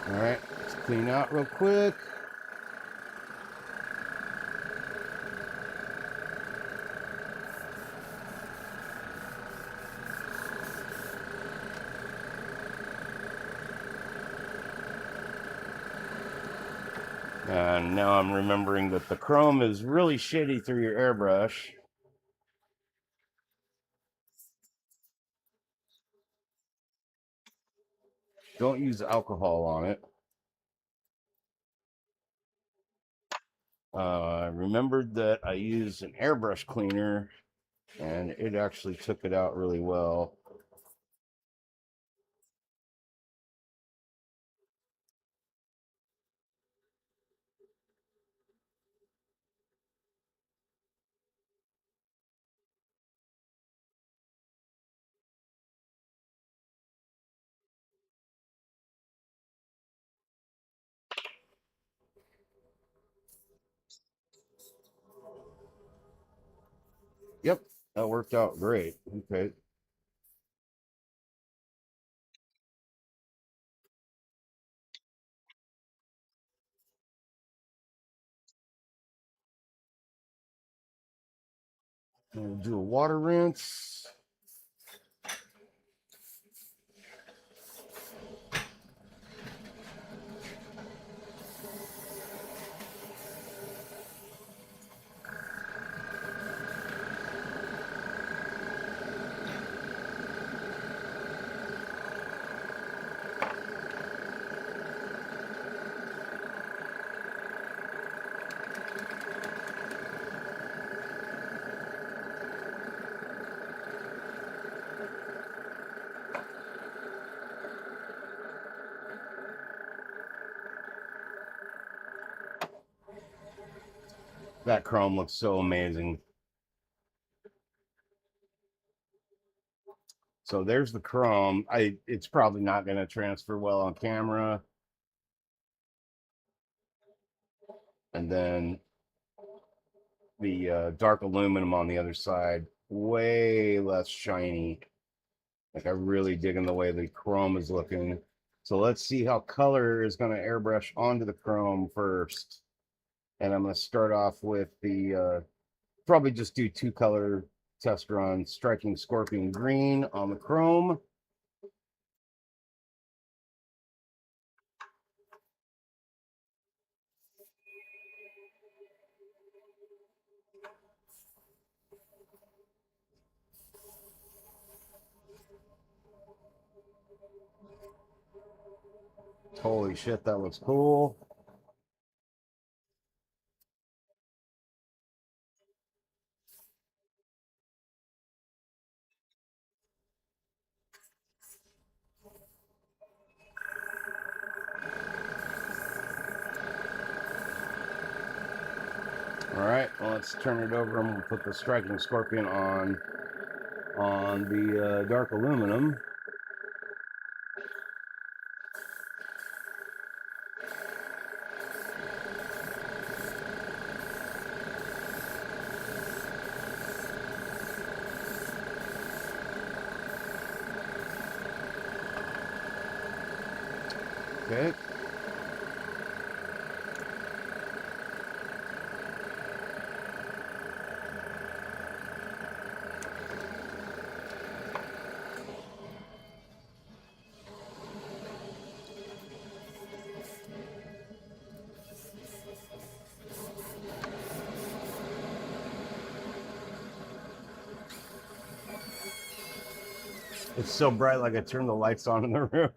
A: All right, let's clean out real quick. And now I'm remembering that the chrome is really shitty through your airbrush. Don't use alcohol on it. I remembered that I used an airbrush cleaner and it actually took it out really well. Yep, that worked out great. Okay. We'll do a water rinse. That chrome looks so amazing. So there's the chrome. It's probably not going to transfer well on camera. And then the dark aluminum on the other side, way less shiny. Like, I really digging the way the chrome is looking. So let's see how color is going to airbrush onto the chrome first. And I'm going to start off with the, probably just do 2-color test run, striking scorpion green on the chrome. Holy shit, that looks cool. All right, well, let's turn it over. I'm going to put the striking scorpion on the dark aluminum. Okay. It's so bright, like I turned the lights on in the room.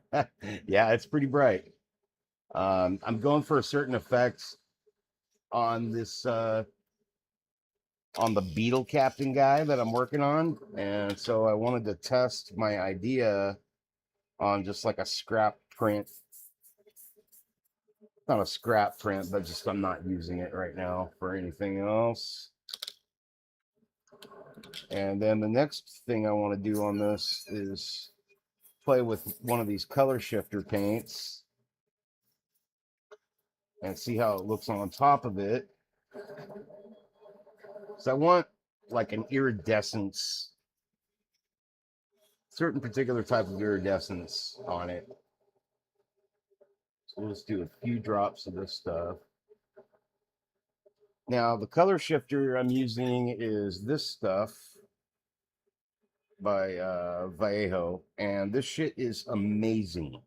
A: Yeah, it's pretty bright. I'm going for a certain effect on this on the Beetle captain guy that I'm working on, and so I wanted to test my idea on just like a scrap print. Not a scrap print, but just I'm not using it right now for anything else. And then the next thing I want to do on this is play with one of these color shifter paints and see how it looks on top of it. So I want like an iridescence, certain particular type of iridescence on it. So we'll just do a few drops of this stuff. Now the color shifter I'm using is this stuff by Vallejo, and this shit is amazing.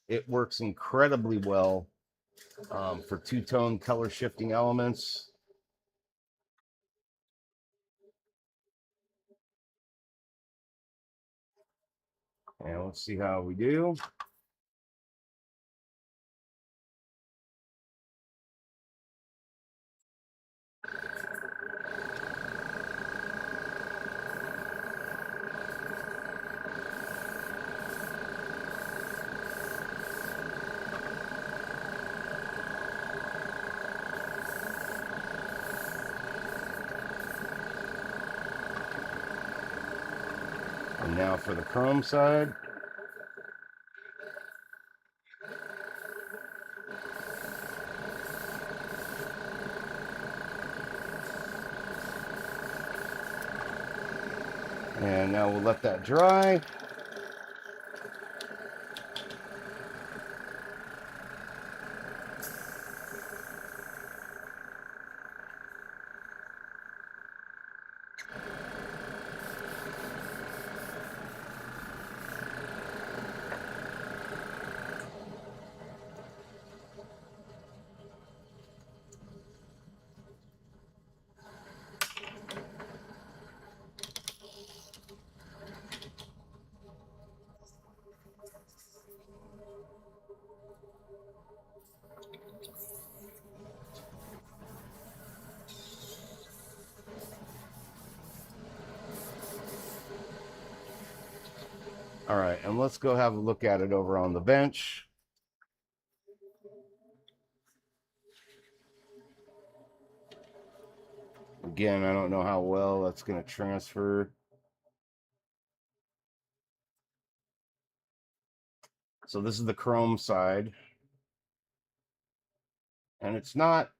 A: It works incredibly well for two-tone color shifting elements. And let's see how we do. And now for the chrome side. And now we'll let that dry. All right, and let's go have a look at it over on the bench. Again, I don't know how well that's going to transfer. So this is the chrome side. And it's not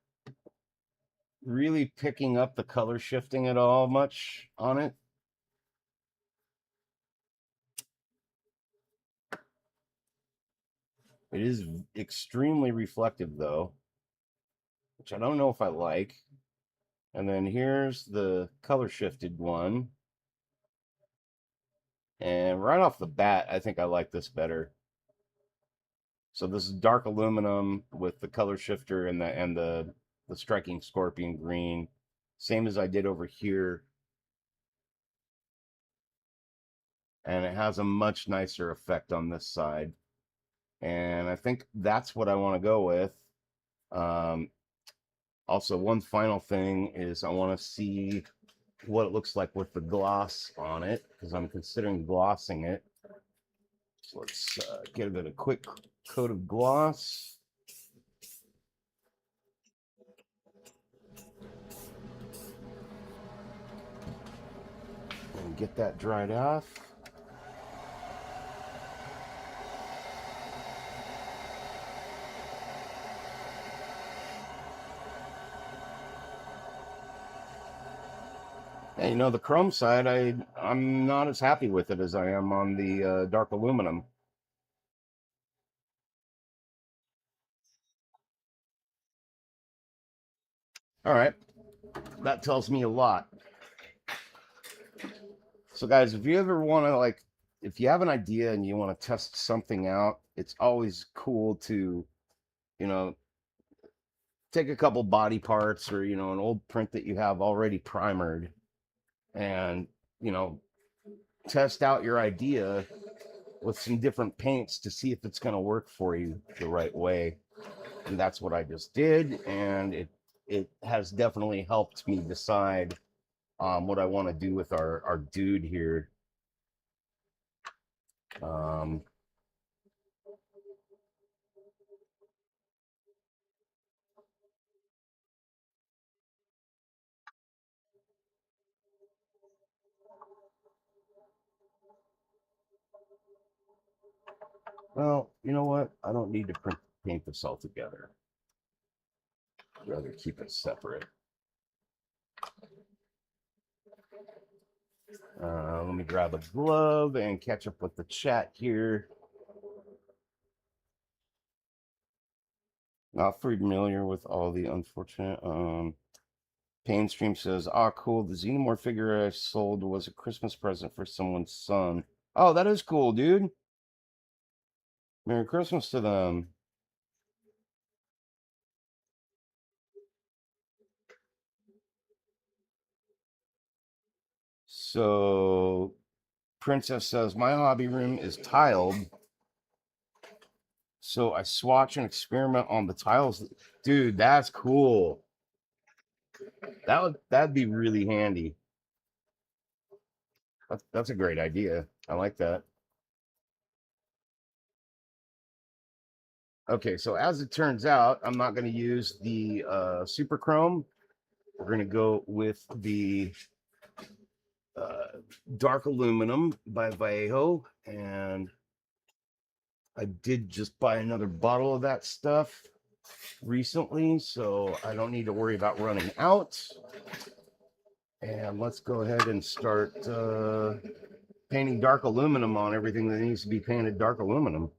A: really picking up the color shifting at all much on it. It is extremely reflective though, which I don't know if I like. And then here's the color shifted one. And right off the bat, I think I like this better. So this is dark aluminum with the color shifter and the striking scorpion green. Same as I did over here. And it has a much nicer effect on this side. And I think that's what I want to go with. Also, one final thing is I want to see what it looks like with the gloss on it, because I'm considering glossing it. So let's give it a quick coat of gloss. And get that dried off. And you know, the chrome side, I'm not as happy with it as I am on the dark aluminum. All right, that tells me a lot. So guys, if you ever want to if you have an idea and you want to test something out, it's always cool to, you know, take a couple body parts or, you know, an old print that you have already primered and, you know, test out your idea with some different paints to see if it's going to work for you the right way. And that's what I just did. And it has definitely helped me decide what I want to do with our dude here. Well, you know what? I don't need to paint this all together. I'd rather keep it separate. Let me grab a glove and catch up with the chat here. Not familiar with all the unfortunate. Painstream says, "Ah, cool. The Xenomorph figure I sold was a Christmas present for someone's son." Oh, that is cool, dude. Merry Christmas to them. So, Princess says, "My hobby room is tiled. So I swatch and experiment on the tiles." Dude, that's cool. That'd be really handy. That's a great idea. I like that. Okay, so as it turns out, I'm not going to use the super chrome. We're going to go with the dark aluminum by Vallejo, and I did just buy another bottle of that stuff recently, so I don't need to worry about running out. And let's go ahead and start painting dark aluminum on everything that needs to be painted dark aluminum.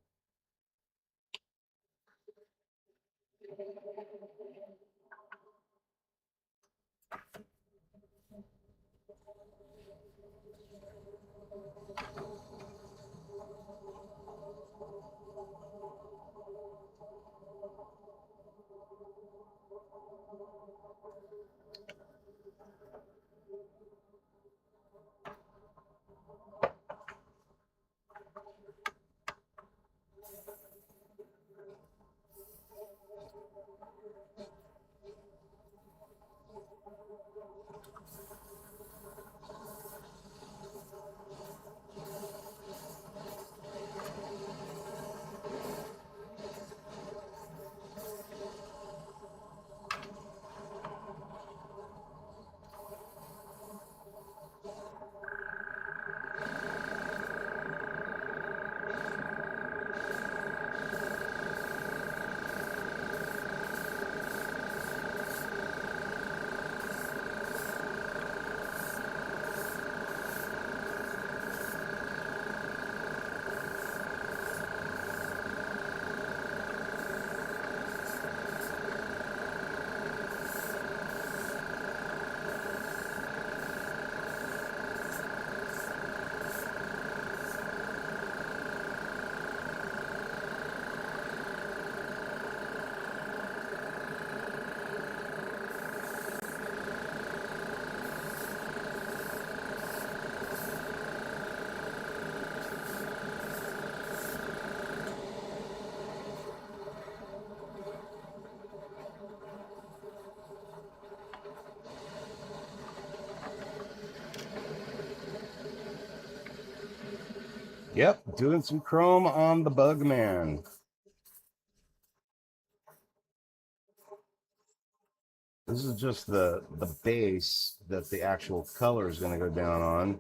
A: Yep, doing some chrome on the Bugman. This is just the base that the actual color is going to go down on.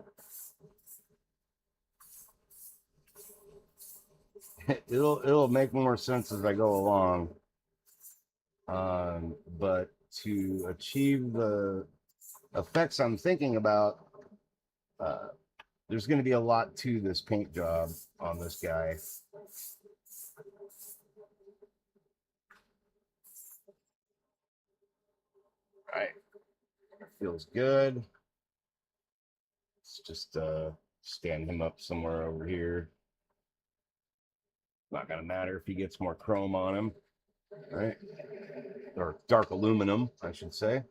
A: It'll make more sense as I go along. But to achieve the effects I'm thinking about, there's going to be a lot to this paint job on this guy. All right, feels good. Let's just stand him up somewhere over here. Not gonna matter if he gets more chrome on him, right? Or dark aluminum, I should say.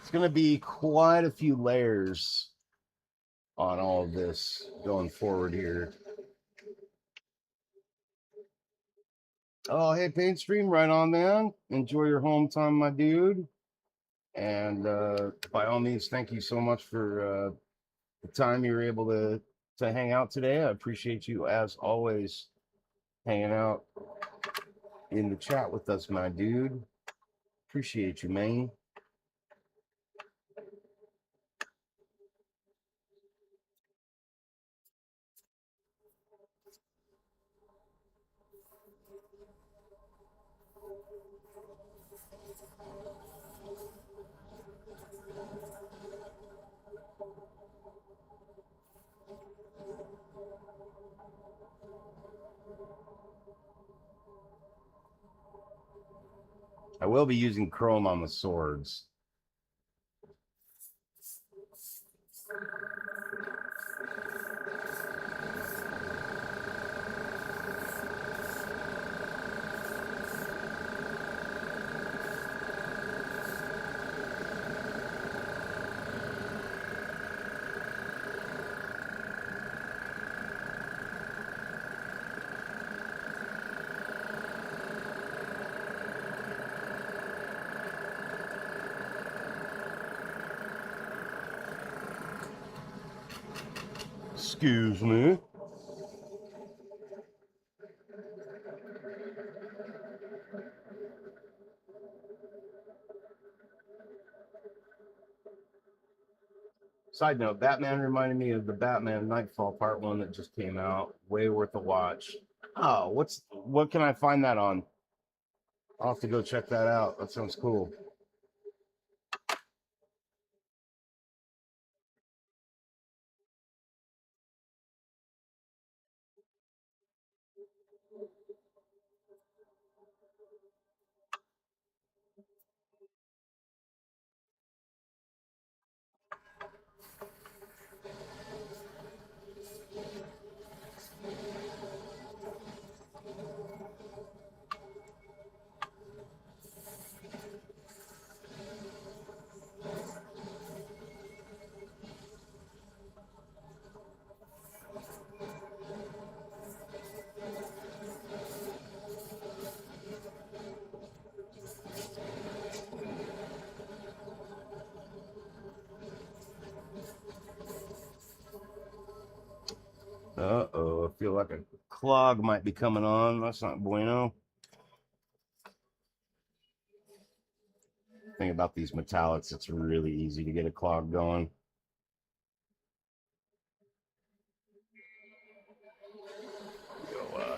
A: It's going to be quite a few layers on all of this going forward here. Oh, hey, Paint Stream, right on, man. Enjoy your home time, my dude. And by all means, thank you so much for the time you were able to hang out today. I appreciate you, as always, hanging out in the chat with us, my dude. Appreciate you, man. I will be using chrome on the swords. Excuse me. Side note, Batman reminded me of the Batman Nightfall Part 1 that just came out. Way worth a watch. Oh, what can I find that on? I'll have to go check that out. That sounds cool. Uh-oh, I feel like a clog might be coming on. That's not bueno. Thing about these metallics, it's really easy to get a clog going. Go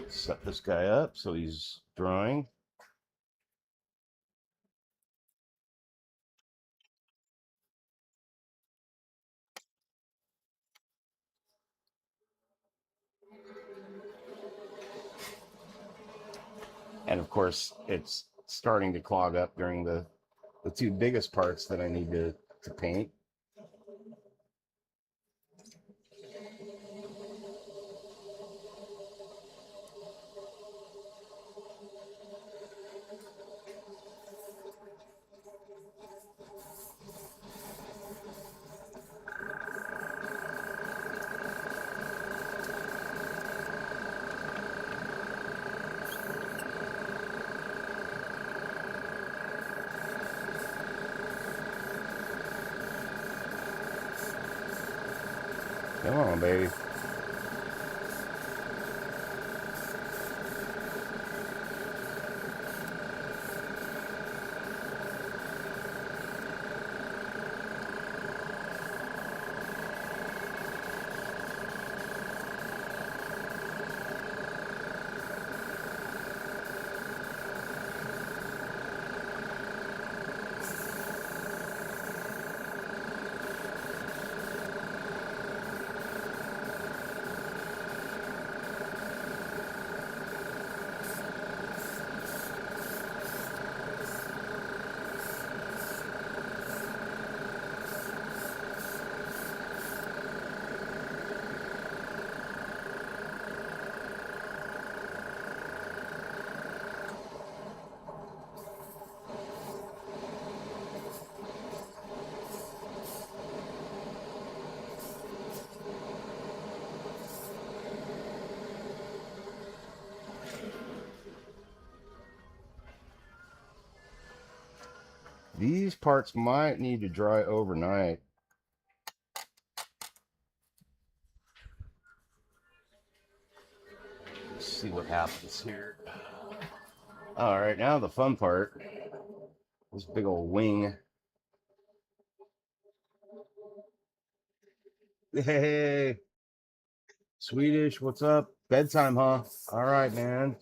A: set this guy up so he's drying. And of course, it's starting to clog up during the two biggest parts that I need to paint. Come on, baby. These parts might need to dry overnight. Let's see what happens here. All right, now the fun part. This big old wing. Hey, Swedish, what's up? Bedtime, huh? All right, man.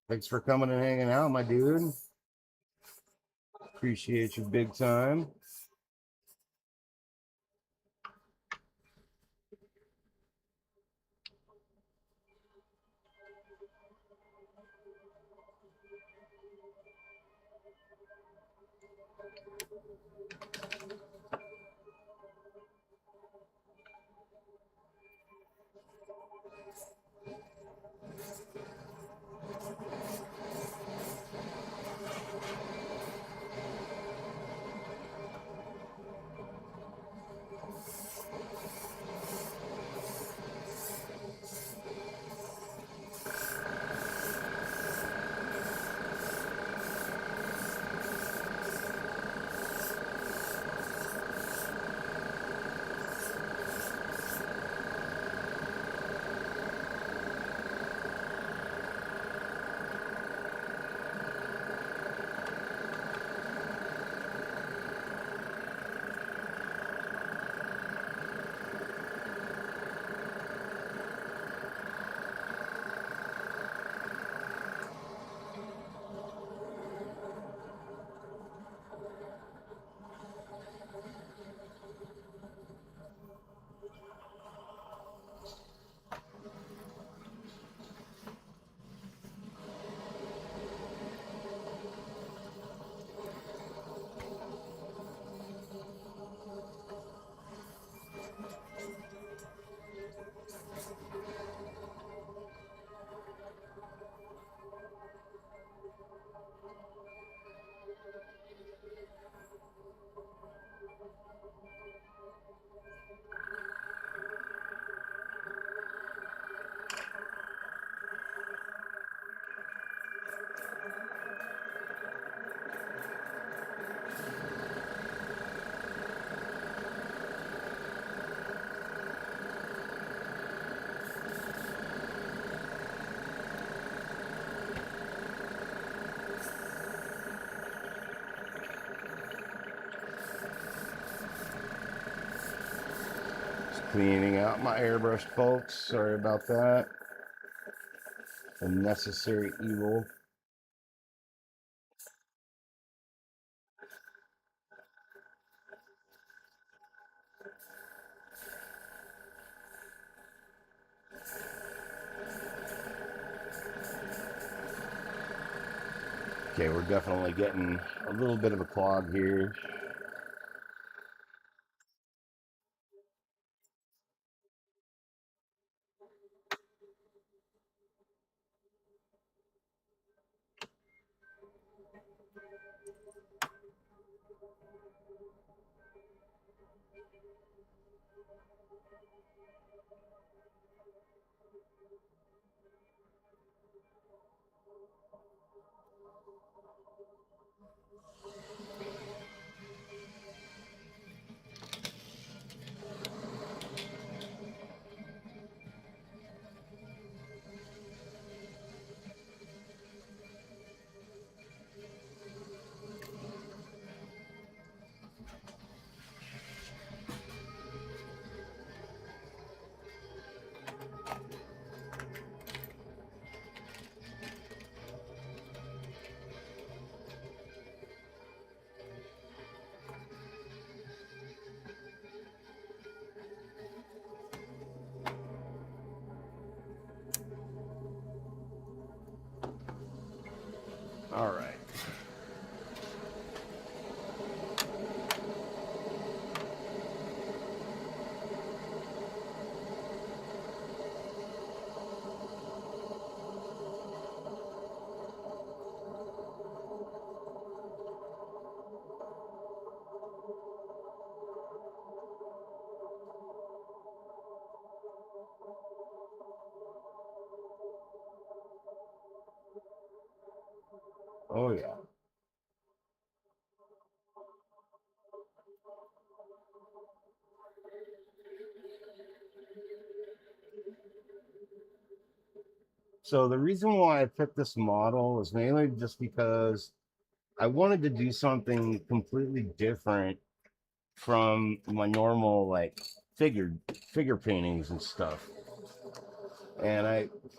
A: Thanks for coming and hanging out, my dude. Appreciate you big time. Cleaning out my airbrush, folks. Sorry about that. A necessary evil. Okay, we're definitely getting a little bit of a clog here. All right. Oh, yeah. So the reason why I picked this model is mainly just because I wanted to do something completely different from my normal like figure paintings and stuff. And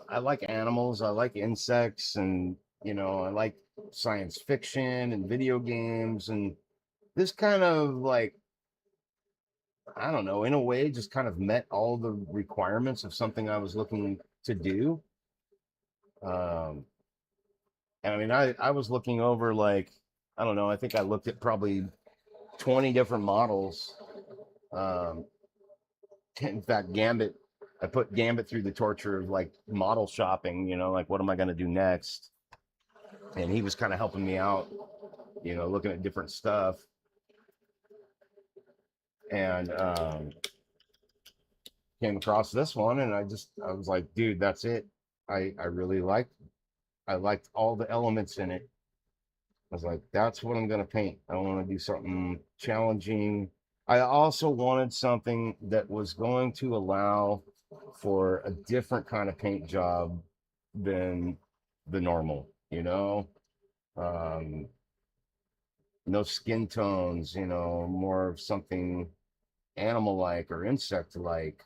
A: I like animals, I like insects, and I like science fiction and video games, and this kind of like, I don't know, in a way just kind of met all the requirements of something I was looking to do. Um and I mean, I was looking over like, I don't know, I think I looked at probably 20 different models. Um in fact, Gambit, I put Gambit through the torture of like model shopping, like what am I going to do next? And he was kind of helping me out, looking at different stuff. And came across this one, and I was like, dude, that's it. I really I liked all the elements in it. I was like, that's what I'm going to paint. I want to do something challenging. I also wanted something that was going to allow for a different kind of paint job than the normal, Um, no skin tones, more of something animal like or insect like.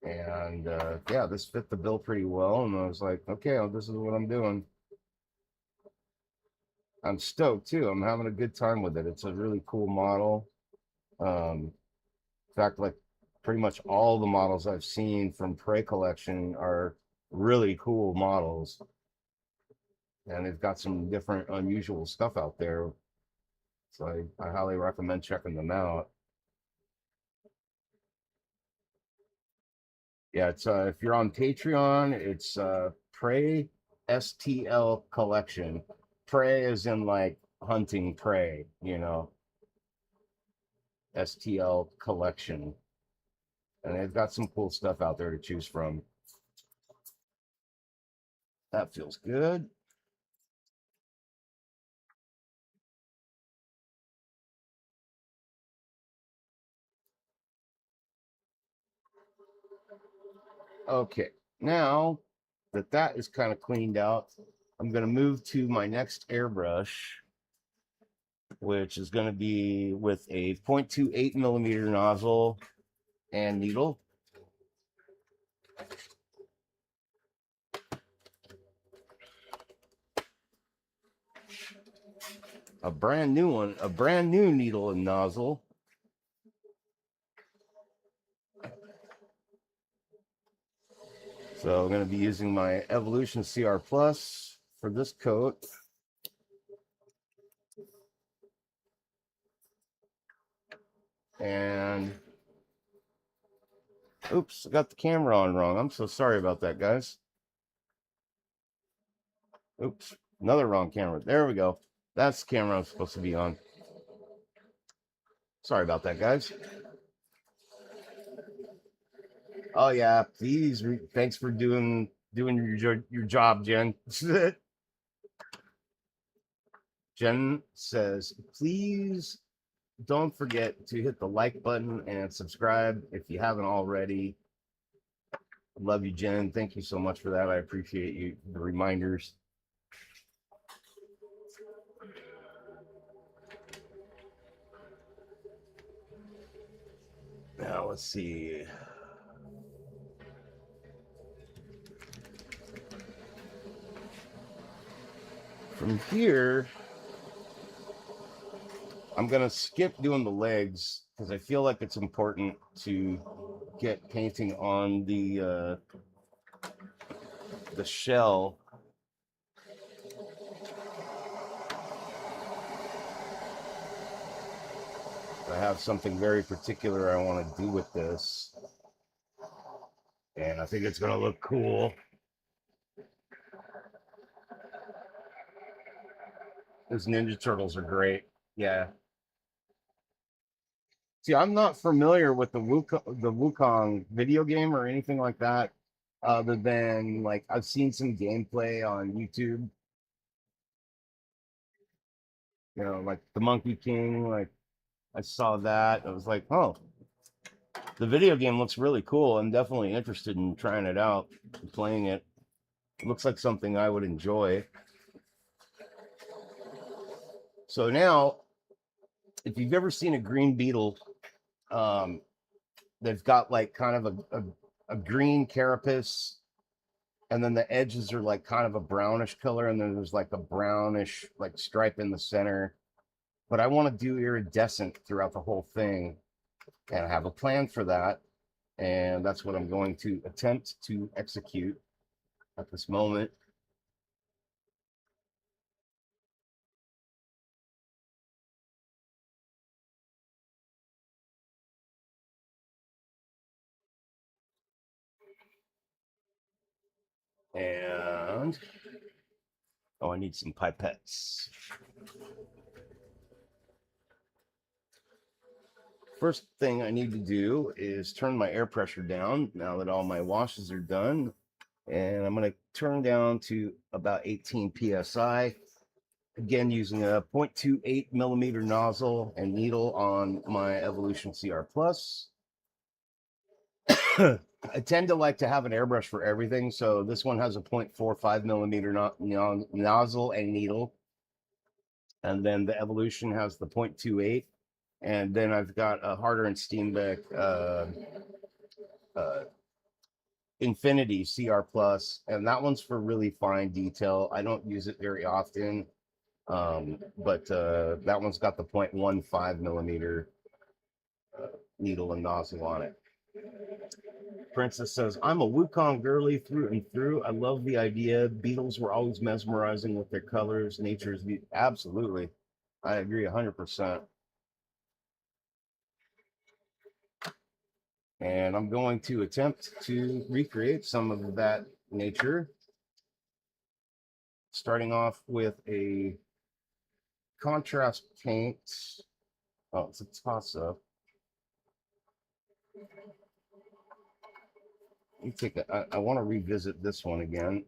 A: And yeah, this fit the bill pretty well. And I was like, okay, well, this is what I'm doing. I'm stoked too. I'm having a good time with it. It's a really cool model. In fact, like pretty much all the models I've seen from Prey Collection are really cool models, and they've got some different unusual stuff out there. So I highly recommend checking them out. Yeah, it's if you're on Patreon, it's Prey STL Collection. Prey is in like hunting prey, STL Collection. And they've got some cool stuff out there to choose from. That feels good. Okay, now that that is kind of cleaned out, I'm going to move to my next airbrush. which is going to be with a 0.28 millimeter nozzle and needle. A brand new one, a brand new needle and nozzle. So I'm going to be using my Evolution CR Plus for this coat. And oops, I got the camera on wrong. I'm so sorry about that, guys. Oops, another wrong camera. There we go. That's the camera I'm supposed to be on. Sorry about that, guys. Oh yeah, please. Thanks for doing your job, Jen. Jen says, please don't forget to hit the like button and subscribe if you haven't already. Love you, Jen. Thank you so much for that. I appreciate you, the reminders. Now let's see. From here, I'm gonna skip doing the legs because I feel like it's important to get painting on the shell. I have something very particular I want to do with this, and I think it's gonna look cool. Those Ninja Turtles are great. Yeah. See, I'm not familiar with the Wukong video game or anything like that, other than like I've seen some gameplay on YouTube. You know, like the Monkey King. Like I saw that. I was like, oh, the video game looks really cool. I'm definitely interested in trying it out, playing it. It looks like something I would enjoy. So now, if you've ever seen a green beetle, they've got like kind of a green carapace, and then the edges are like kind of a brownish color, and then there's like a brownish like stripe in the center. But I want to do iridescent throughout the whole thing, and I have a plan for that, and that's what I'm going to attempt to execute at this moment. And oh, I need some pipettes. First thing I need to do is turn my air pressure down now that all my washes are done. And I'm going to turn down to about 18 psi. Again, using a 0.28 millimeter nozzle and needle on my Evolution CR Plus. I tend to like to have an airbrush for everything. So this one has a 0.45 millimeter nozzle and needle. And then the Evolution has the 0.28. And then I've got a Harder and Steenbeck Infinity CR Plus, and that one's for really fine detail. I don't use it very often, but that one's got the 0.15 millimeter needle and nozzle on it. Princess says, I'm a Wukong girly through and through. I love the idea. Beetles were always mesmerizing with their colors. Nature's absolutely. I agree 100%. And I'm going to attempt to recreate some of that nature, starting off with a contrast paint. Oh, it's a toss-up. Let me take I want to revisit this one again.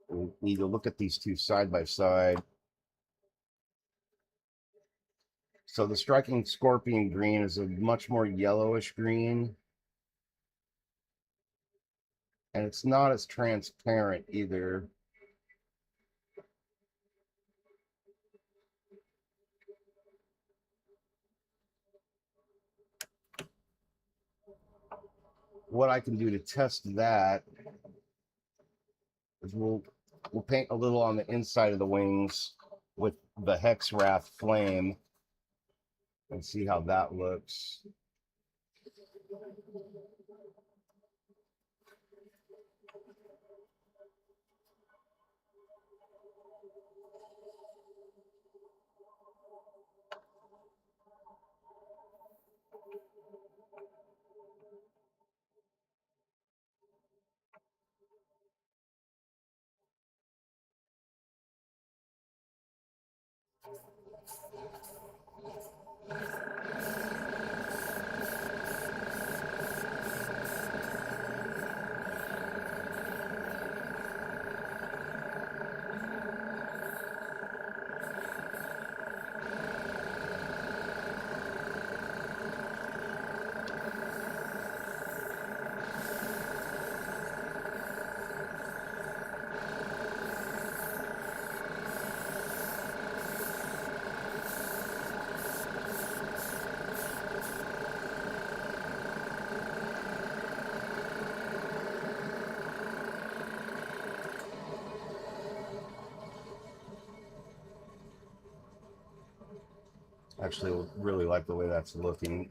A: We need to look at these two side by side. So the striking scorpion green is a much more yellowish green. And it's not as transparent either. What I can do to test that is we'll paint a little on the inside of the wings with the Hex Wrath flame and see how that looks. Actually, really like the way that's looking.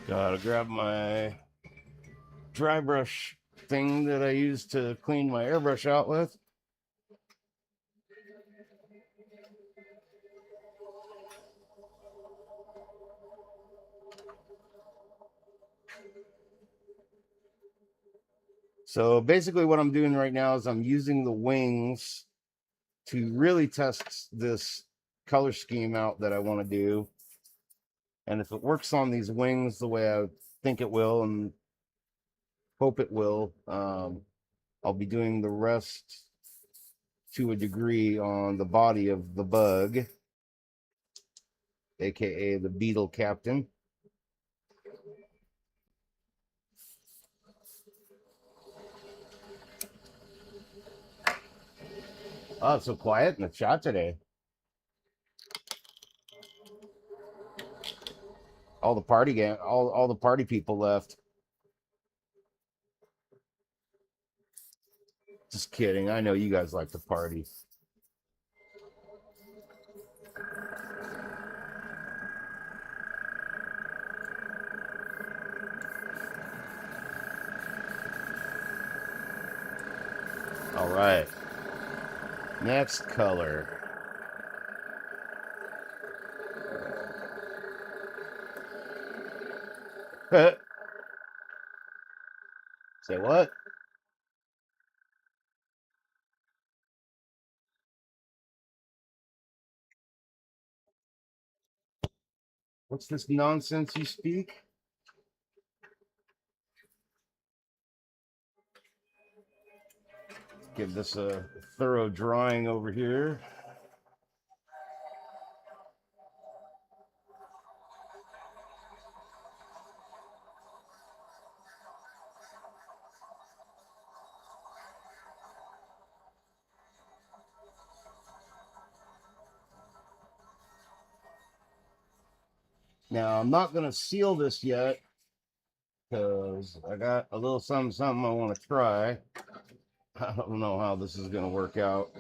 A: Gotta grab my dry brush thing that I use to clean my airbrush out with. So basically what I'm doing right now is I'm using the wings to really test this color scheme out that I want to do. And if it works on these wings the way I think it will and hope it will, I'll be doing the rest to a degree on the body of the bug, aka the Beetle captain. Oh, it's so quiet in the chat today. All the all the party people left. Just kidding. I know you guys like to party. All right. Next color. Say what? What's this nonsense you speak? Give this a thorough drawing over here. Now, I'm not going to seal this yet because I got a little something I want to try. I don't know how this is going to work out.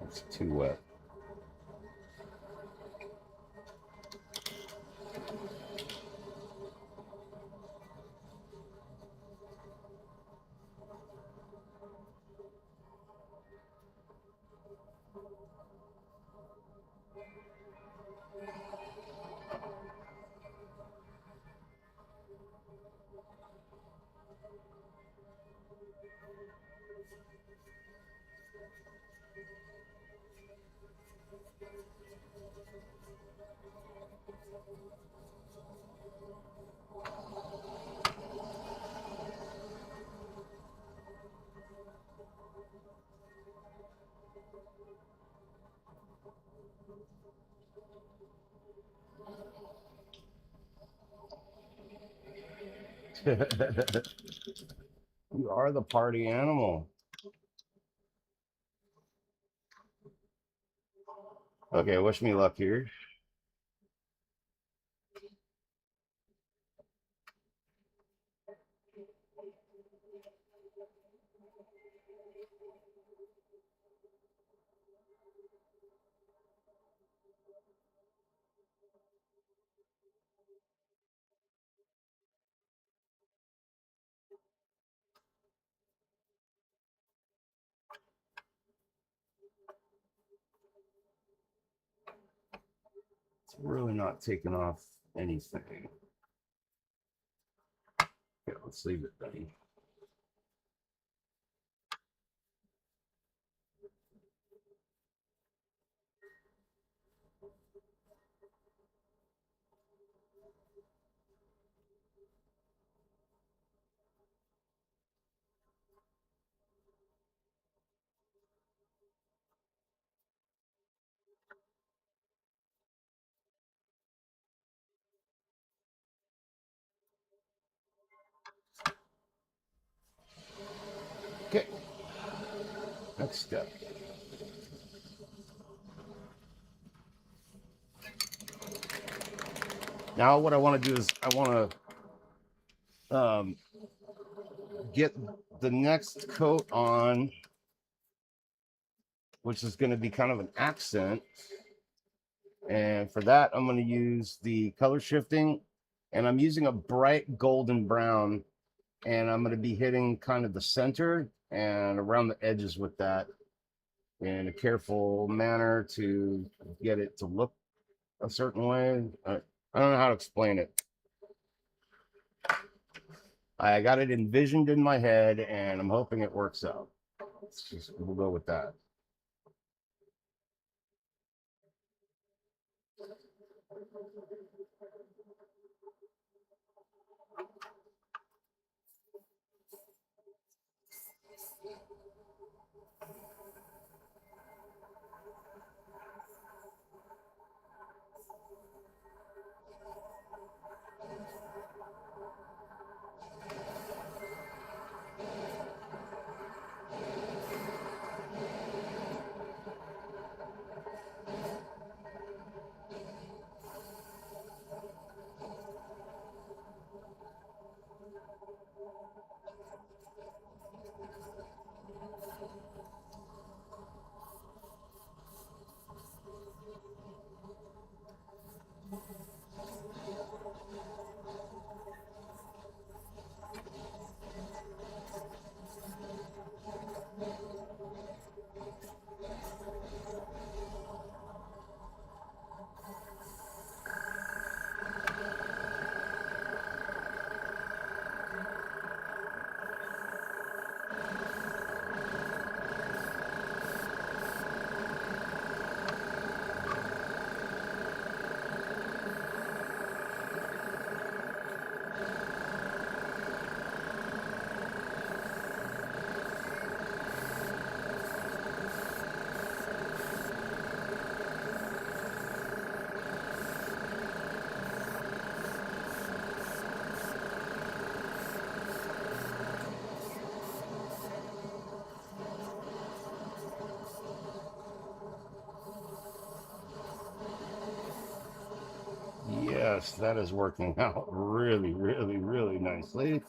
A: It's too wet. You are the party animal. Okay, wish me luck here. It's really not taking off anything. Okay, let's leave it then. Next step. Now what I want to do is I want to get the next coat on, which is going to be kind of an accent. And for that, I'm going to use the color shifting, and I'm using a bright golden brown, and I'm going to be hitting kind of the center and around the edges with that in a careful manner to get it to look a certain way. I don't know how to explain it. I got it envisioned in my head, and I'm hoping it works out. We'll go with that. Yes, that is working out really, really, really nicely.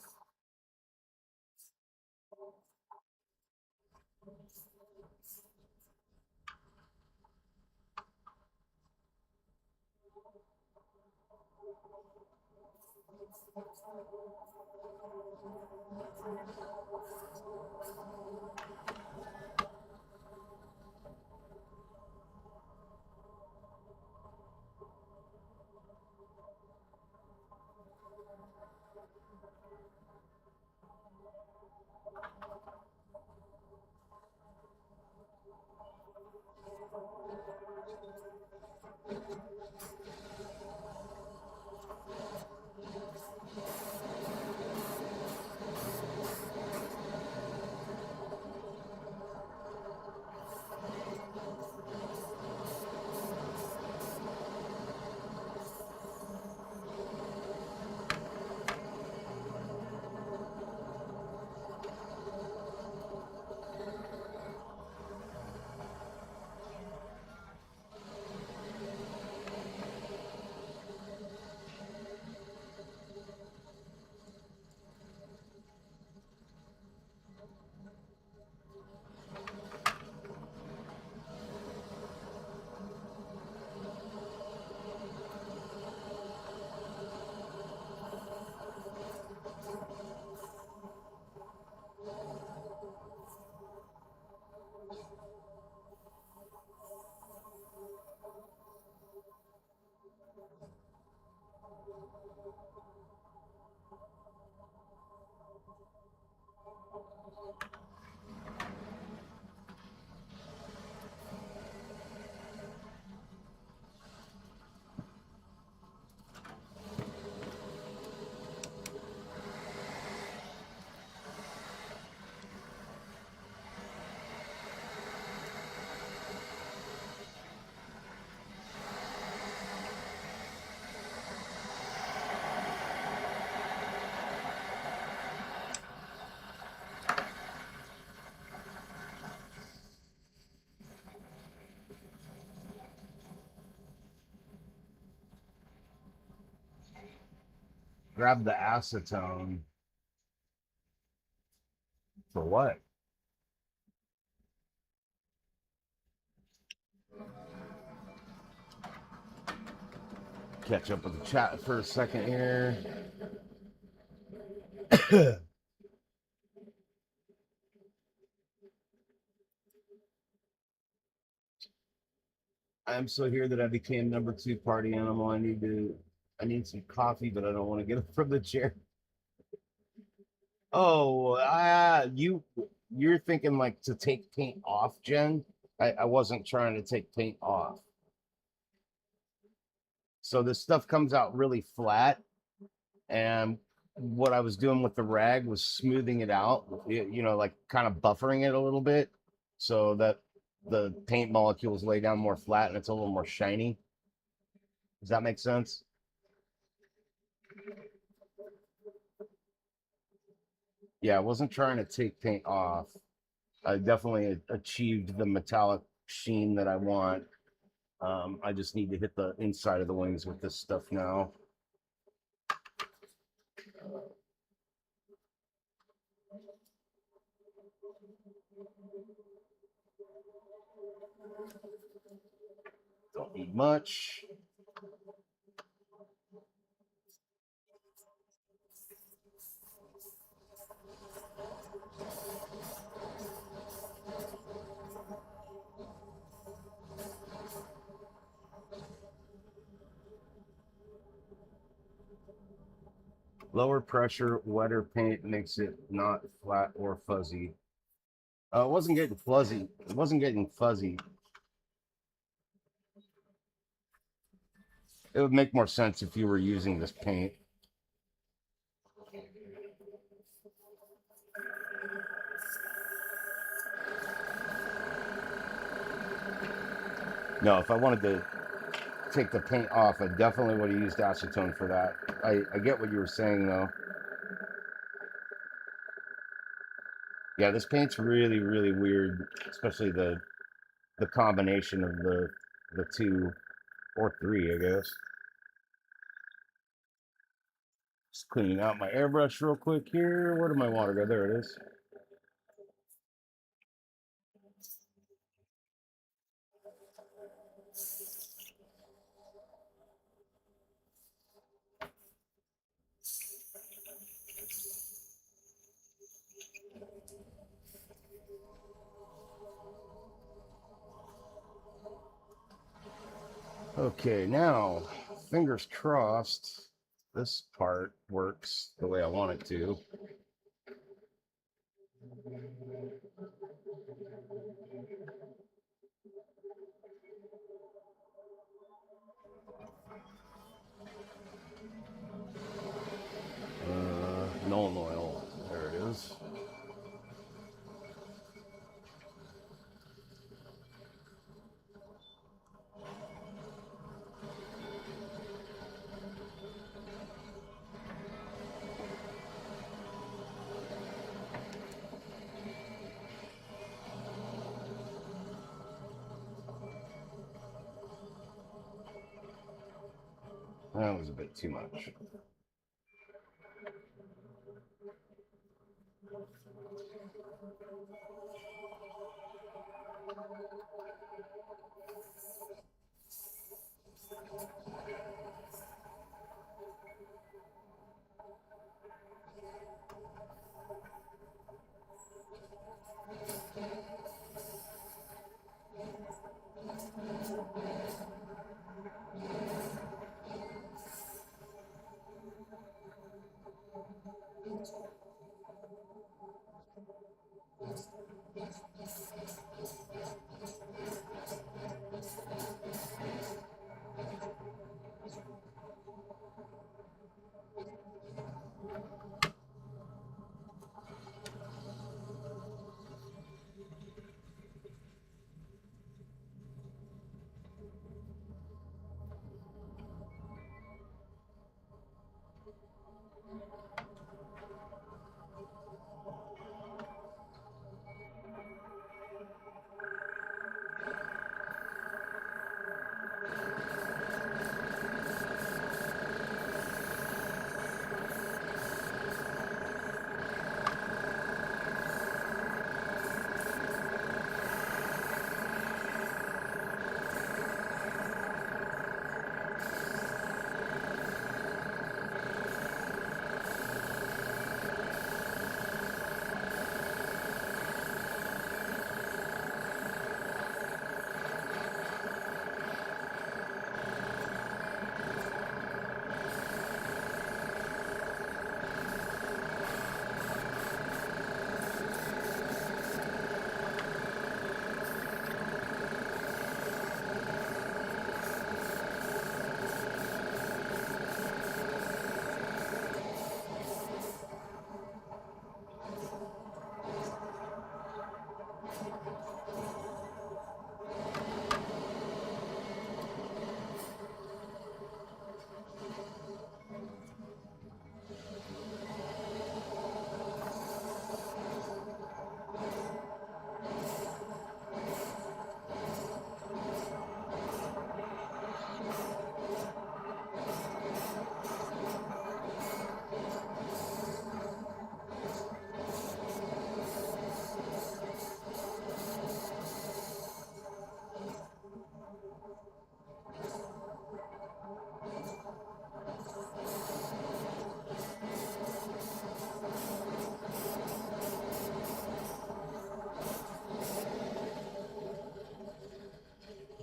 A: grab the acetone. For what? Catch up with the chat for a second here. I'm so here that I became number 2 party animal. I need some coffee, but I don't want to get up from the chair. Oh, you're thinking like to take paint off, Jen? I wasn't trying to take paint off. So this stuff comes out really flat, and what I was doing with the rag was smoothing it out, you know, like kind of buffering it a little bit so that the paint molecules lay down more flat and it's a little more shiny. Does that make sense? Yeah, I wasn't trying to take paint off. I definitely achieved the metallic sheen that I want. I just need to hit the inside of the wings with this stuff now. Don't need much. Lower pressure, wetter paint makes it not flat or fuzzy. It wasn't getting fuzzy. It wasn't getting fuzzy. It would make more sense if you were using this paint. No, if I wanted to take the paint off, I definitely would have used acetone for that. I get what you were saying though. Yeah, this paint's really, really weird, especially the combination of the 2 or 3, I guess. Just cleaning out my airbrush real quick here. Where did my water go? There it is. Okay, now, fingers crossed, this part works the way I want it to. Nuln oil, there it is. That was a bit too much.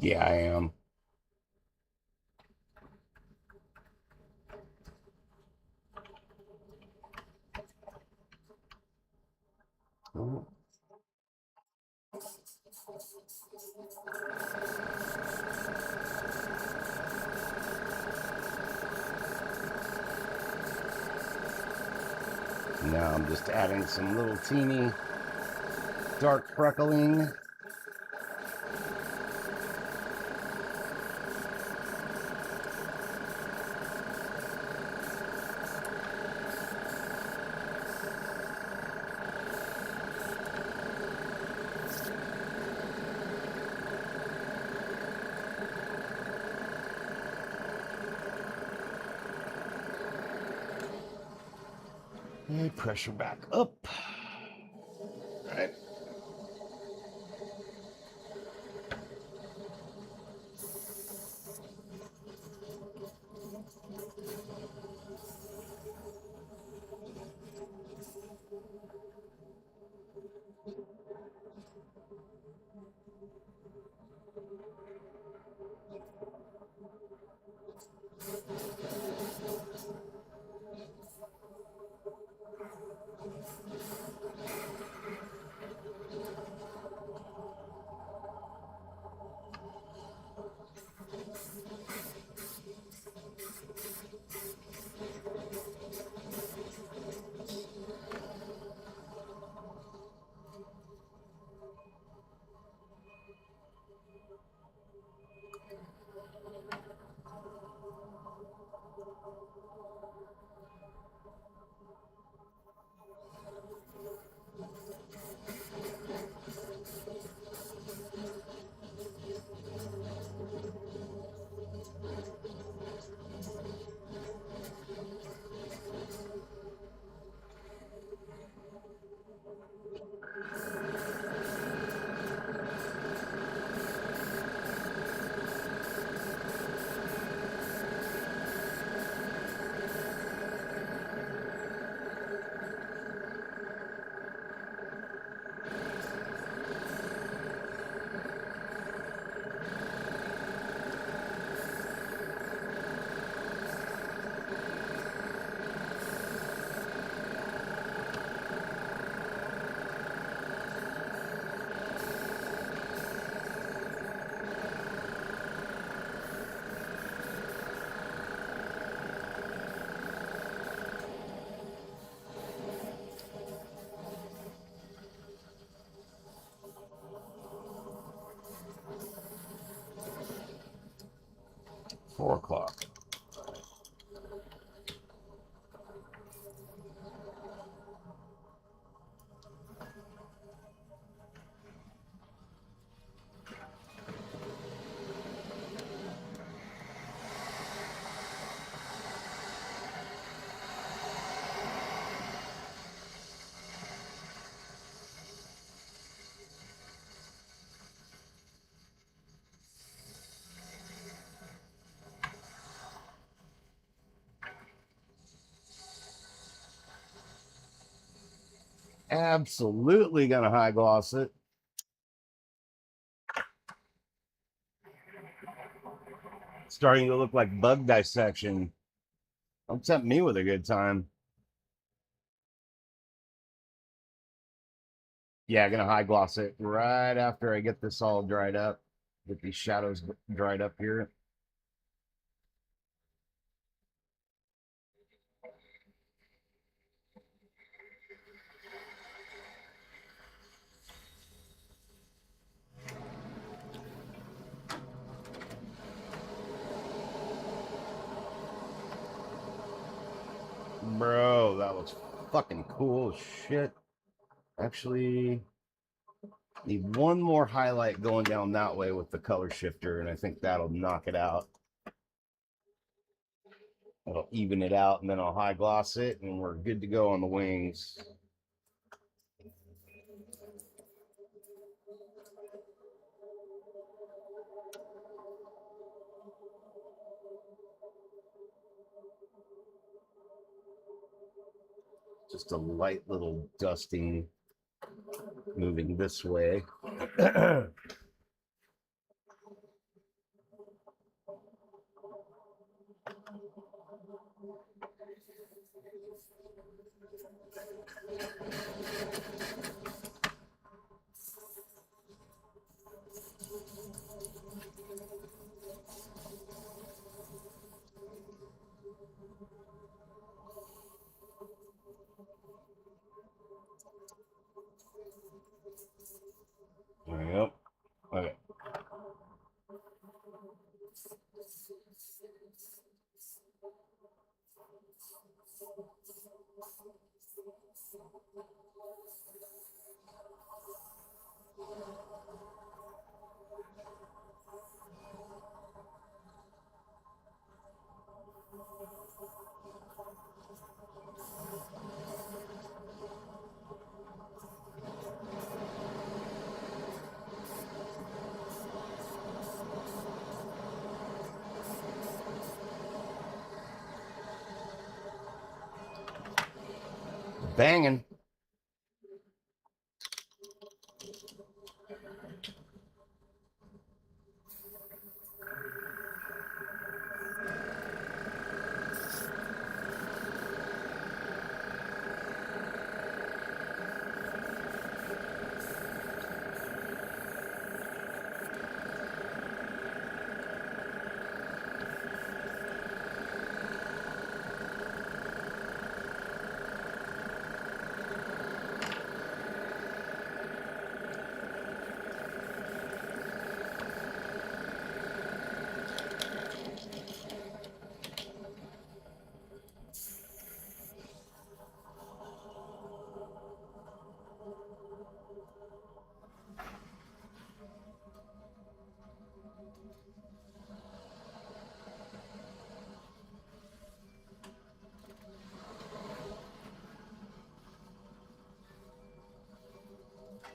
A: Yeah, I am. Now I'm just adding some little teeny dark freckling. And pressure back up. All right. Four o'clock. Absolutely gonna high gloss it. Starting to look like bug dissection. Don't tempt me with a good time. Yeah, gonna high gloss it right after I get this all dried up. Get these shadows dried up here. Bro, that looks fucking cool as shit. Actually, need one more highlight going down that way with the color shifter, and I think that'll knock it out. It'll even it out, and then I'll high gloss it, and we're good to go on the wings. Just a light little dusting moving this way. we go. Okay. Banging.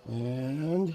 A: And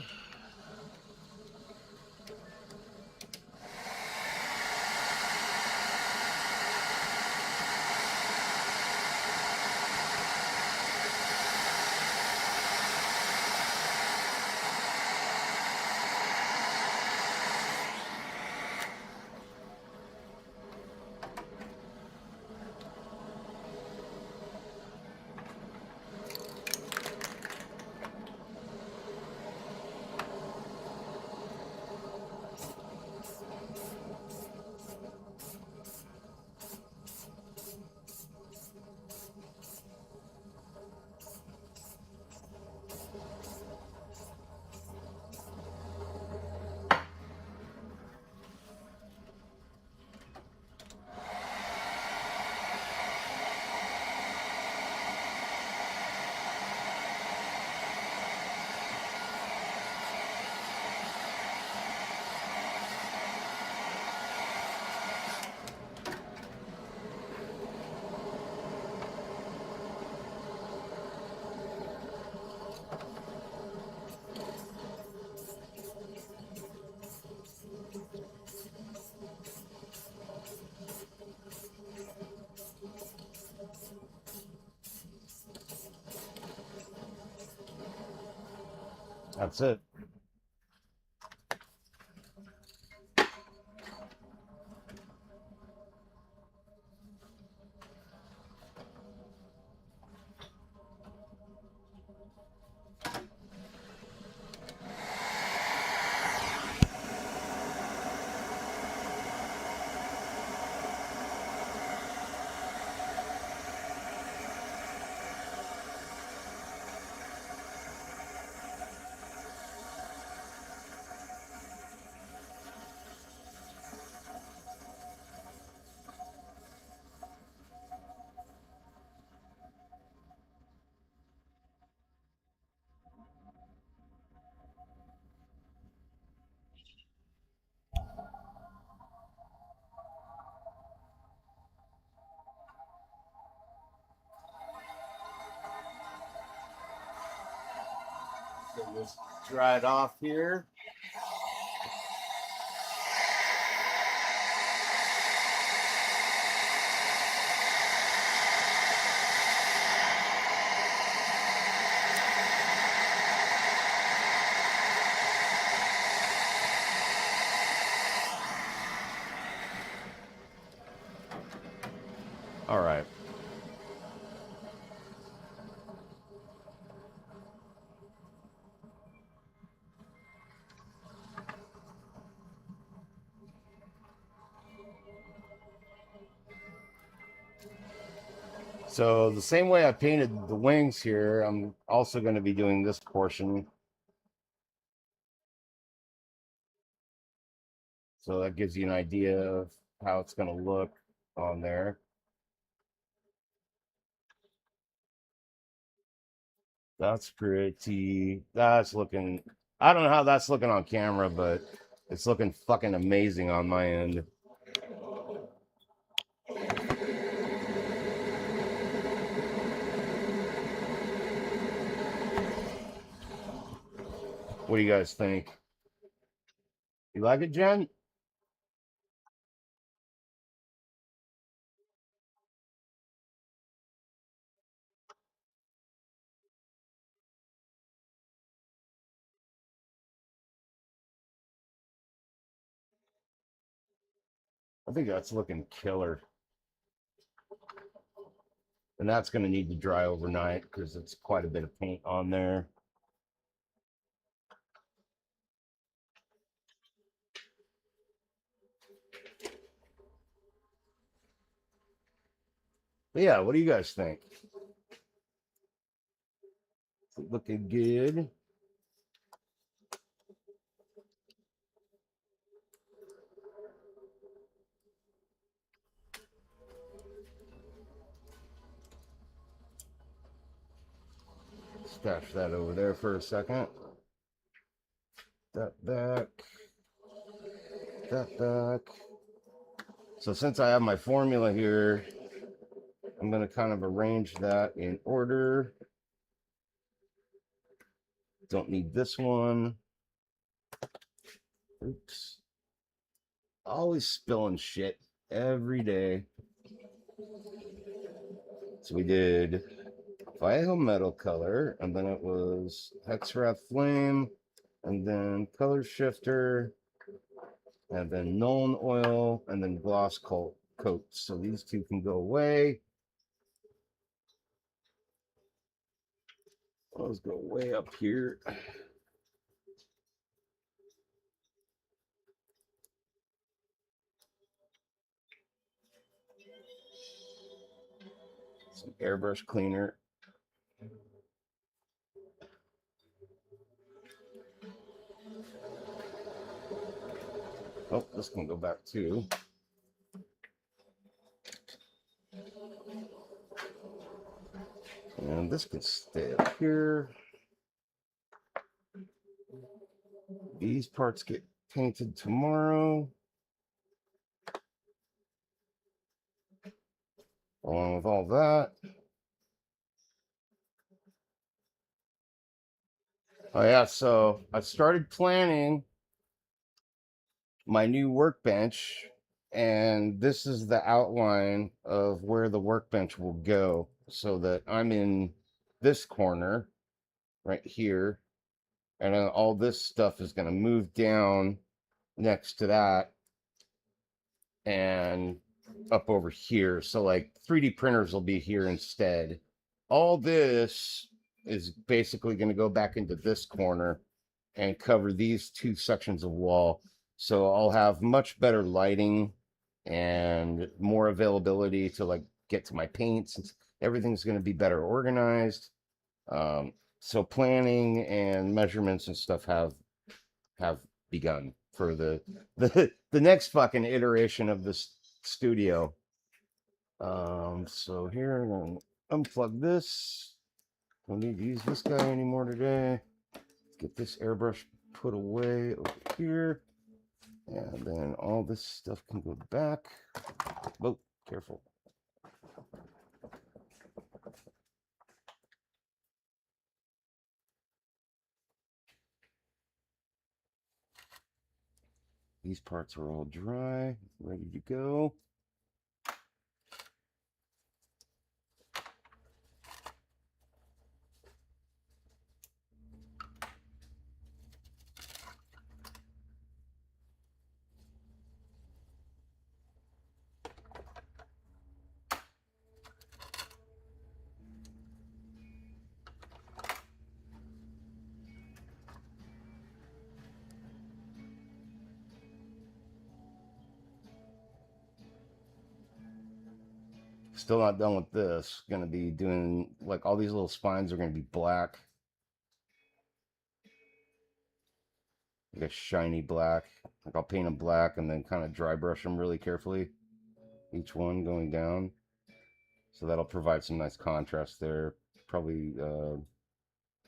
A: that's it. So just dry it off here. All right. So the same way I painted the wings here, I'm also going to be doing this portion. So that gives you an idea of how it's going to look on there. That's pretty. That's looking. I don't know how that's looking on camera, but it's looking fucking amazing on my end. What do you guys think? You like it, Jen? I think that's looking killer. And that's going to need to dry overnight because it's quite a bit of paint on there. But yeah, what do you guys think? Looking good. Stash that over there for a second. That back. That back. So since I have my formula here, I'm going to kind of arrange that in order. Don't need this one. Oops. Always spilling shit every day. So we did Vallejo metal color, and then it was Hexwrath flame, and then color shifter, and then Nuln oil, and then gloss coat. So these two can go away. Let's go way up here. Some airbrush cleaner. Oh, this can go back too. And this can stay up here. These parts get painted tomorrow. Along with all that. Oh yeah, so I started planning my new workbench, and this is the outline of where the workbench will go, so that I'm in this corner right here, and then all this stuff is going to move down next to that and up over here. So like 3D printers will be here instead. All this is basically going to go back into this corner and cover these two sections of wall. So I'll have much better lighting and more availability to like get to my paints. Everything's going to be better organized. So planning and measurements and stuff have begun for the next fucking iteration of this studio. So here I'm gonna unplug this. Don't need to use this guy anymore today. Get this airbrush put away over here. And then all this stuff can go back. Oh, careful. These parts are all dry, ready to go. Still not done with this. Gonna be doing like all these little spines are gonna be black. like a shiny black. Like I'll paint them black and then kind of dry brush them really carefully, each one going down. So that'll provide some nice contrast there. Probably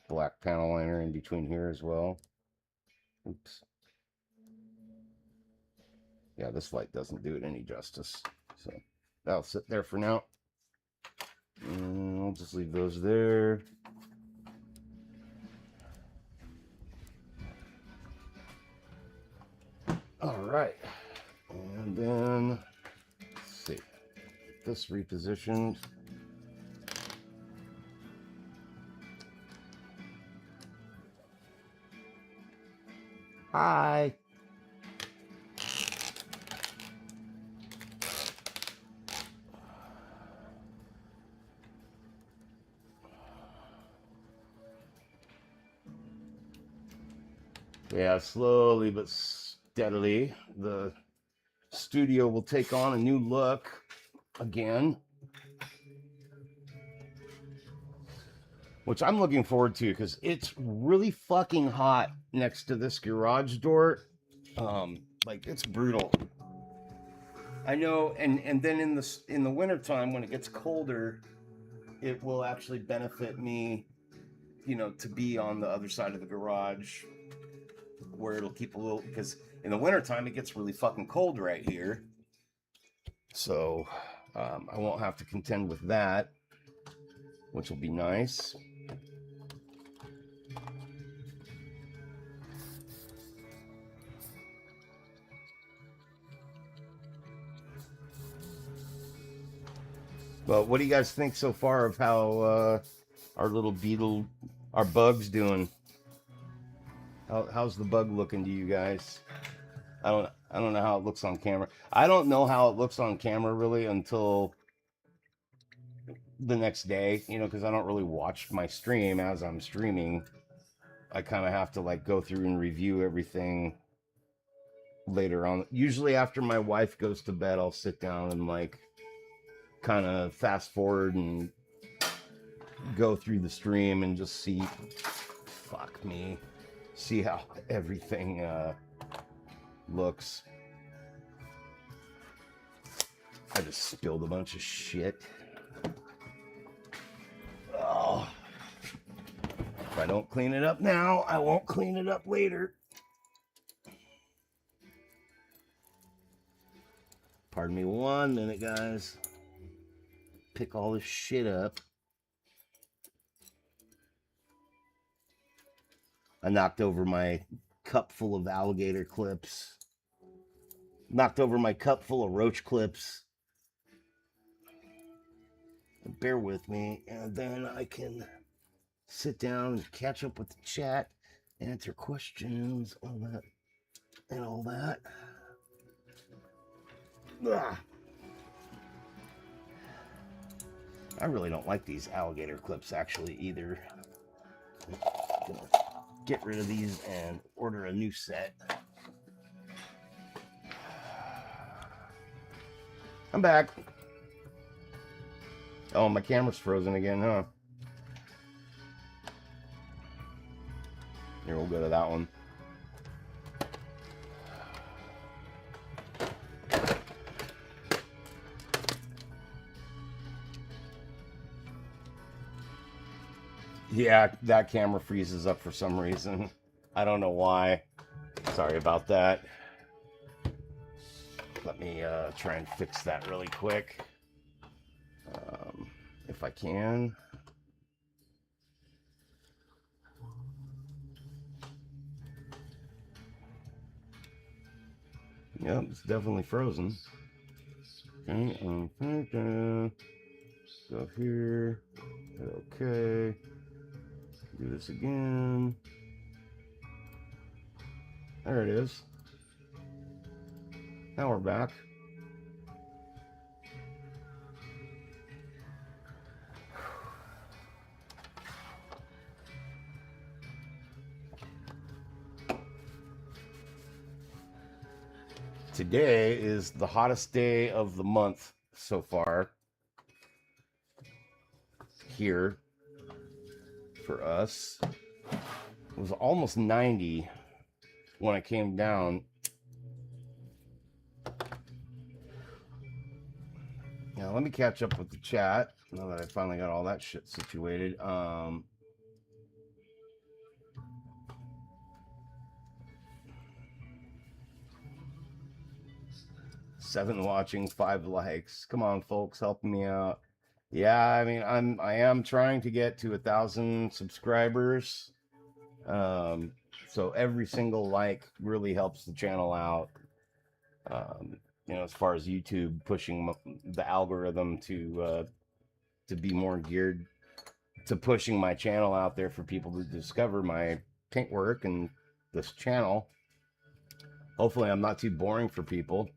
A: black panel liner in between here as well. Oops. Yeah, this light doesn't do it any justice. So that'll sit there for now. And I'll just leave those there. All right. And then, let's see. Get this repositioned. Hi. Yeah, slowly but steadily, the studio will take on a new look again, which I'm looking forward to because it's really fucking hot next to this garage door. Like it's brutal. I know, and then in the wintertime when it gets colder, it will actually benefit me, you know, to be on the other side of the garage where it'll keep a little, because in the wintertime it gets really fucking cold right here. So I won't have to contend with that, which will be nice. But what do you guys think so far of how our little beetle, our bug's doing? How's the bug looking to you guys? I don't know how it looks on camera. I don't know how it looks on camera really until the next day, you know, because I don't really watch my stream as I'm streaming. I kind of have to like go through and review everything later on. Usually after my wife goes to bed, I'll sit down and like kind of fast forward and go through the stream and just see, fuck me, see how everything looks. I just spilled a bunch of shit. Oh, if I don't clean it up now, I won't clean it up later. Pardon me 1 minute, guys. Pick all this shit up. I knocked over my cup full of alligator clips. Knocked over my cup full of roach clips. Bear with me, and then I can sit down and catch up with the chat, answer questions, all that, and all that. Ugh. I really don't like these alligator clips actually either. I'm gonna get rid of these and order a new set. I'm back. Oh, my camera's frozen again, huh? Here, we'll go to that one. Yeah, that camera freezes up for some reason. I don't know why. Sorry about that. Let me try and fix that really quick. If I can. Yep, it's definitely frozen. Okay, go here. Okay. Do this again. There it is. Now we're back. Today is the hottest day of the month so far here for us. It was almost 90 when I came down. Now let me catch up with the chat now that I finally got all that shit situated. Seven watching, 5 likes. Come on, folks, help me out. Yeah, I mean, I am trying to get to 1,000 subscribers. So every single like really helps the channel out. You know, as far as YouTube pushing the algorithm to be more geared to pushing my channel out there for people to discover my paintwork and this channel. Hopefully, I'm not too boring for people.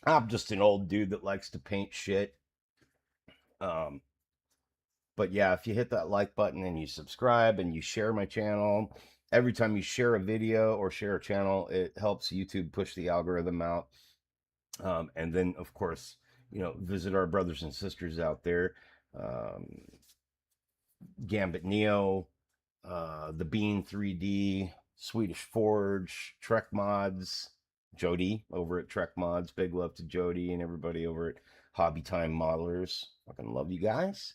A: I'm just an old dude that likes to paint shit. Um, but yeah, if you hit that like button and you subscribe and you share my channel, every time you share a video or share a channel, it helps YouTube push the algorithm out. And then, of course, you know, visit our brothers and sisters out there. Um, Gambit Neo, the Bean 3D, Swedish Forge, Trek Mods, Jody over at Trek Mods. Big love to Jody and everybody over at Hobby Time Modelers. Fucking love you guys.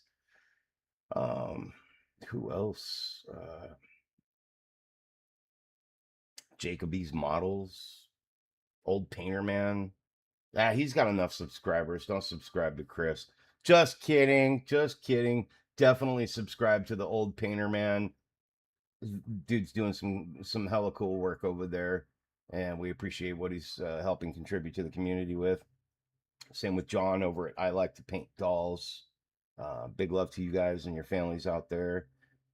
A: Who else? Jacoby's Models, Old Painter Man. Ah, he's got enough subscribers. Don't subscribe to Chris. Just kidding. Just kidding. Definitely subscribe to the Old Painter Man. Dude's doing some hella cool work over there, and we appreciate what he's helping contribute to the community with. Same with John over at I Like to Paint Dolls. Big love to you guys and your families out there.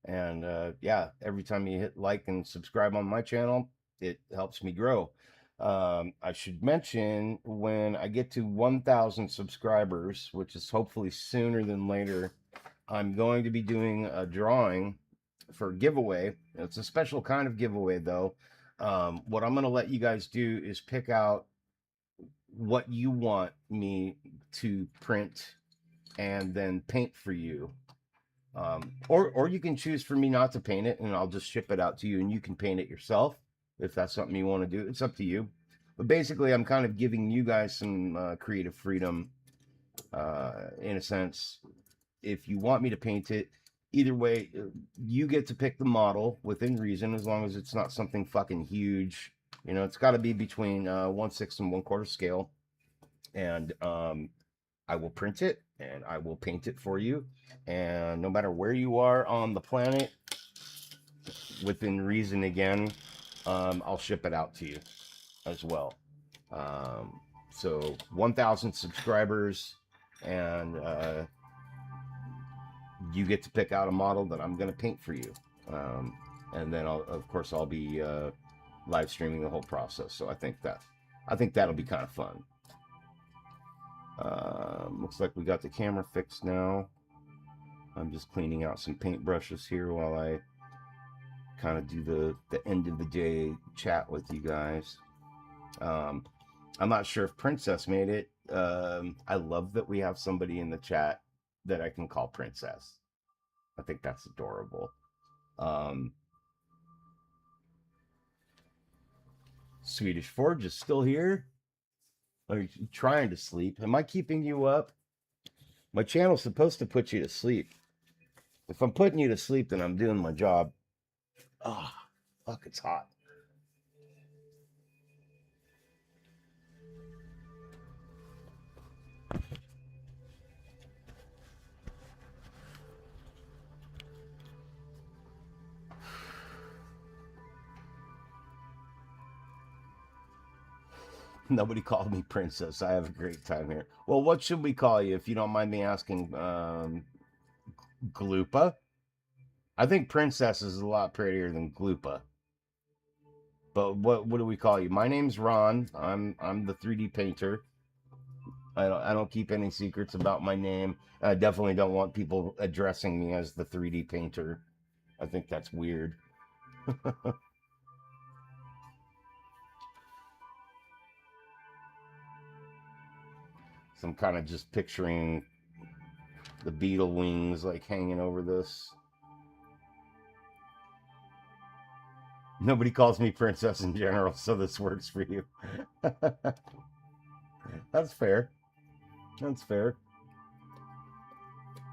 A: And yeah, every time you hit like and subscribe on my channel, it helps me grow. I should mention when I get to 1,000 subscribers, which is hopefully sooner than later, I'm going to be doing a drawing for a giveaway. It's a special kind of giveaway, though. What I'm going to let you guys do is pick out what you want me to print and then paint for you. Or you can choose for me not to paint it, and I'll just ship it out to you, and you can paint it yourself if that's something you want to do. It's up to you. But basically, I'm kind of giving you guys some creative freedom, in a sense. If you want me to paint it, either way, you get to pick the model within reason, as long as it's not something fucking huge. You know, it's got to be between 1/6 and 1/4 scale, and I will print it and I will paint it for you. And no matter where you are on the planet, within reason again, I'll ship it out to you as well. So 1,000 subscribers, and you get to pick out a model that I'm going to paint for you. And then of course I'll be live streaming the whole process. So I think that'll be kind of fun. Looks like we got the camera fixed now. I'm just cleaning out some paint brushes here while I kind of do the end of the day chat with you guys. I'm not sure if Princess made it. I love that we have somebody in the chat that I can call Princess. I think that's adorable. Swedish Forge is still here. Are you trying to sleep? Am I keeping you up? My channel's supposed to put you to sleep. If I'm putting you to sleep, then I'm doing my job. Ah, oh, fuck, it's hot. Nobody called me Princess. I have a great time here. Well, what should we call you, if you don't mind me asking? Gloopa? I think Princess is a lot prettier than Gloopa. But what do we call you? My name's Ron. I'm the 3D painter. I don't keep any secrets about my name. I definitely don't want people addressing me as the 3D painter. I think that's weird. So I'm kind of just picturing The beetle wings like hanging over this. Nobody calls me princess in general, so this works for you. That's fair. That's fair.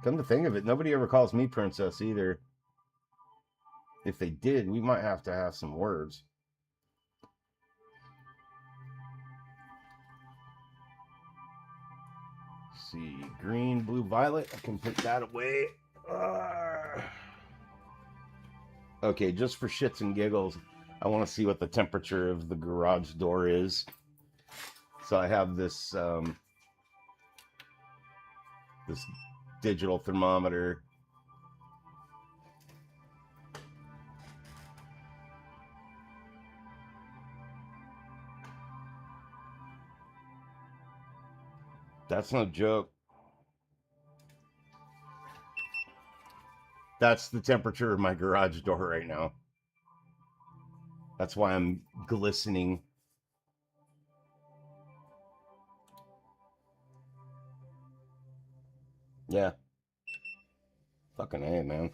A: Come to think of it, nobody ever calls me princess either. If they did, we might have to have some words. Let's see, green, blue, violet. I can put that away. Okay, just for shits and giggles, I want to see what the temperature of the garage door is. So I have this this digital thermometer. That's no joke. That's the temperature of my garage door right now. That's why I'm glistening. Yeah. Fucking A, man.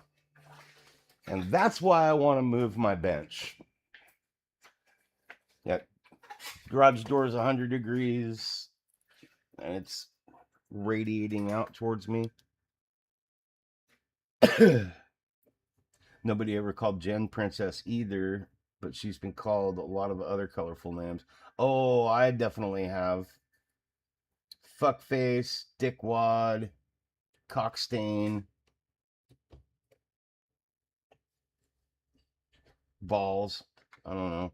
A: And that's why I want to move my bench. Yeah. Garage door is 100 degrees. And it's radiating out towards me. Nobody ever called Jen princess either, but she's been called a lot of other colorful names. Oh, I definitely have. Fuckface, dickwad, cockstain, balls. I don't know.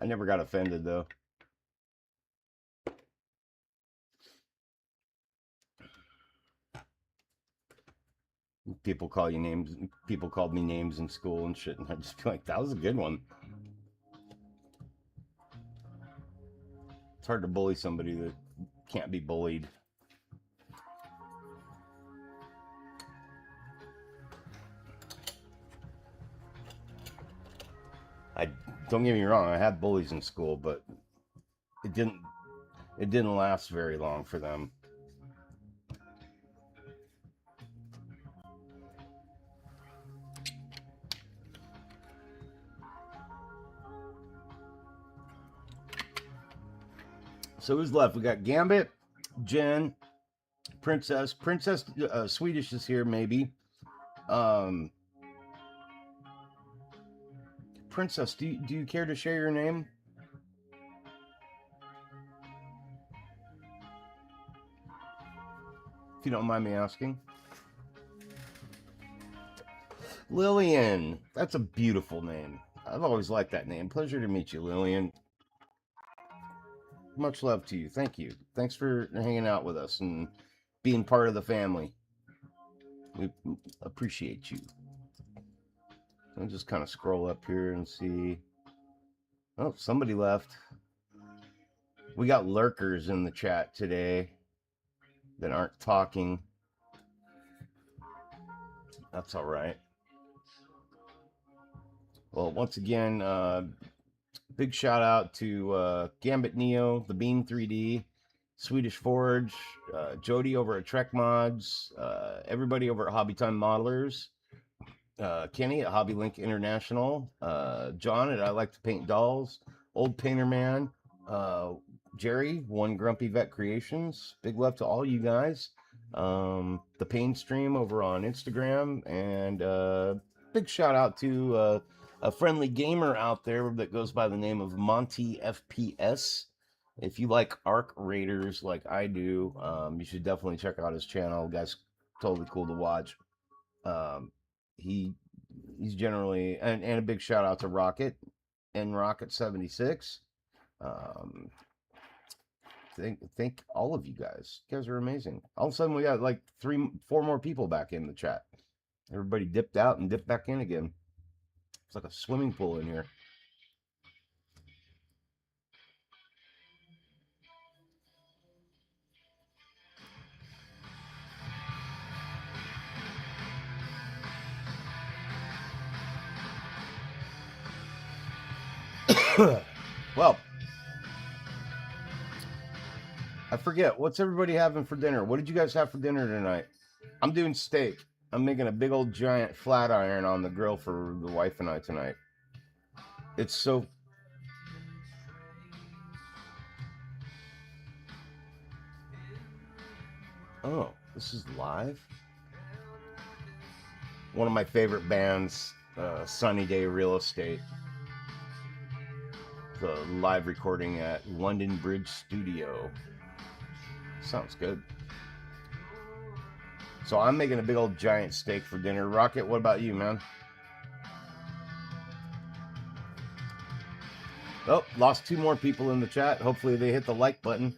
A: I never got offended though. People call you names. People called me names in school and shit, and I just feel like that was a good one. It's hard to bully somebody that can't be bullied. Don't get me wrong, I had bullies in school, but it didn't last very long for them. So who's left? We got Gambit, Jen, Princess, Swedish is here maybe. Princess, do you care to share your name? If you don't mind me asking. Lillian, that's a beautiful name. I've always liked that name. Pleasure to meet you, Lillian. Much love to you. Thank you. Thanks for hanging out with us and being part of the family. We appreciate you. I'll just kind of scroll up here and see. Oh, somebody left. We got lurkers in the chat today that aren't talking. That's all right. Well, once again, big shout out to Gambit Neo, the Beam 3D, Swedish Forge, Jody over at Trek Mods, everybody over at Hobbytime Modelers, Kenny at Hobby Link International, John at I Like to Paint Dolls, Old Painter Man, Jerry, One Grumpy Vet Creations. Big love to all you guys. The Pain Stream over on Instagram, and big shout out to a friendly gamer out there that goes by the name of Monty FPS. If you like Arc Raiders like I do, you should definitely check out his channel. The guy's totally cool to watch. He's generally, and a big shout out to Rocket and Rocket 76. Thank all of you guys. You guys are amazing. All of a sudden we got like 4 more people back in the chat. Everybody dipped out and dipped back in again. It's like a swimming pool in here. Well, I forget. What's everybody having for dinner? What did you guys have for dinner tonight? I'm doing steak. I'm making a big old giant flat iron on the grill for the wife and I tonight. It's so... Oh, this is live? One of my favorite bands, Sunny Day Real Estate. The live recording at London Bridge Studio. Sounds good. So I'm making a big old giant steak for dinner. Rocket, what about you, man? Oh, lost 2 more people in the chat. Hopefully they hit the like button.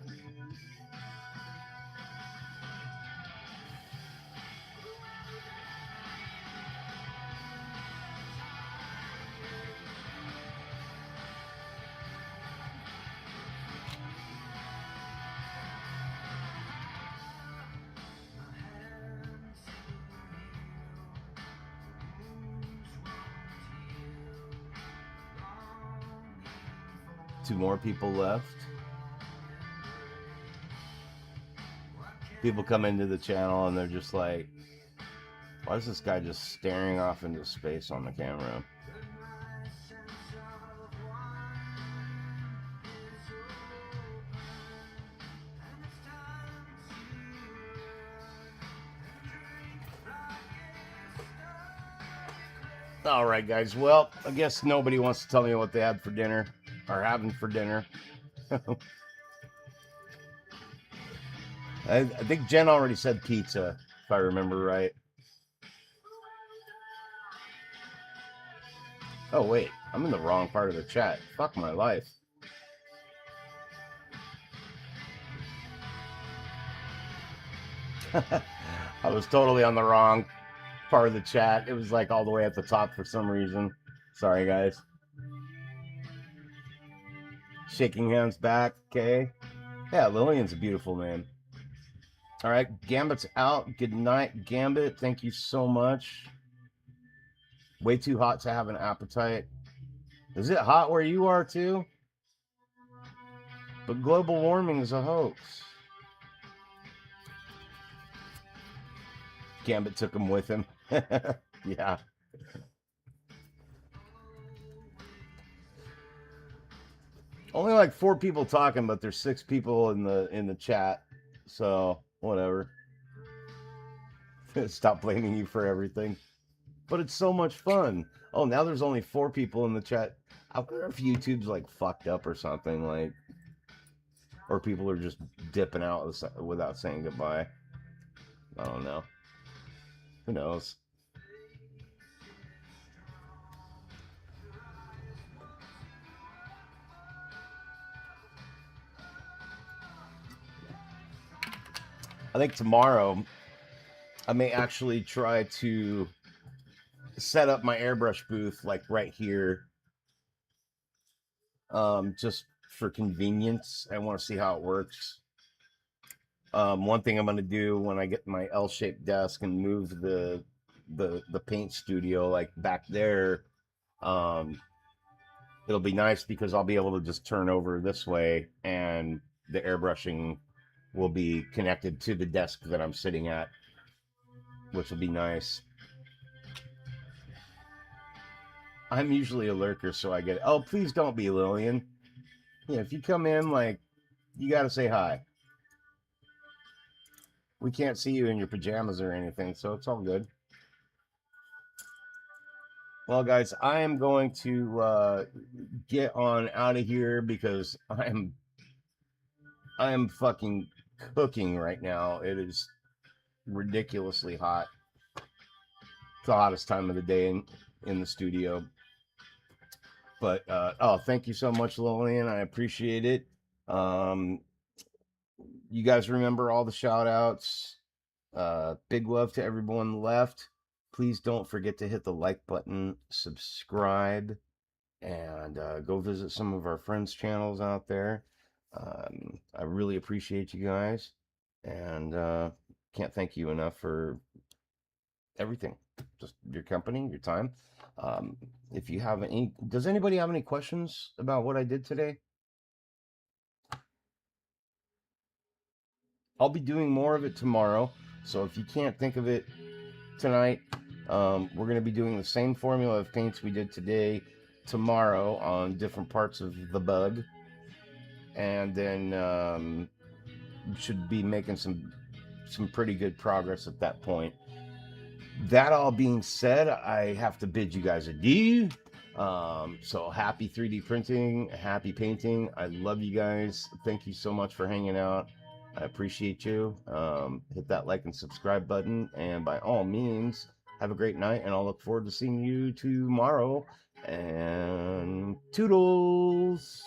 A: Two more people left. People come into the channel and they're just like, why is this guy just staring off into space on the camera? All right, guys. Well, I guess nobody wants to tell me what they had for dinner or having for dinner. I think Jen already said pizza, if I remember right. Oh, wait. I'm in the wrong part of the chat. Fuck my life. I was totally on the wrong part of the chat. It was like all the way at the top for some reason. Sorry, guys. Shaking hands back. Okay. Yeah, Lillian's a beautiful name. All right. Gambit's out. Good night, Gambit. Thank you so much. Way too hot to have an appetite. Is it hot where you are too? But global warming is a hoax. Gambit took him with him. Yeah. Only like 4 people talking, but there's 6 people in the chat. So whatever. Stop blaming you for everything. But it's so much fun. Oh, now there's only 4 people in the chat. I wonder if YouTube's like fucked up or something, like, or people are just dipping out without saying goodbye. I don't know. Who knows? I think tomorrow I may actually try to set up my airbrush booth like right here, just for convenience. I want to see how it works. One thing I'm going to do when I get my L-shaped desk and move the paint studio like back there, it'll be nice because I'll be able to just turn over this way and the airbrushing will be connected to the desk that I'm sitting at, which will be nice. I'm usually a lurker, so I get it. Oh, please don't be, Lillian. Yeah, if you come in, like, you got to say hi. We can't see you in your pajamas or anything, so it's all good. Well, guys, I am going to get on out of here because I am fucking cooking right now. It is ridiculously hot. It's the hottest time of the day in the studio. But oh, thank you so much, Lillian. I appreciate it. You guys remember all the shout outs. Big love to everyone left. Please don't forget to hit the like button, subscribe, and go visit some of our friends' channels out there. I really appreciate you guys, and can't thank you enough for everything. Just your company, your time. If you have any, does anybody have any questions about what I did today? I'll be doing more of it tomorrow. So if you can't think of it tonight, we're going to be doing the same formula of paints we did today, tomorrow on different parts of the bug. And then should be making some pretty good progress at that point. That all being said, I have to bid you guys adieu. So happy 3D printing, happy painting. I love you guys. Thank you so much for hanging out. I appreciate you. Hit that like and subscribe button. And by all means, have a great night. And I'll look forward to seeing you tomorrow. And toodles.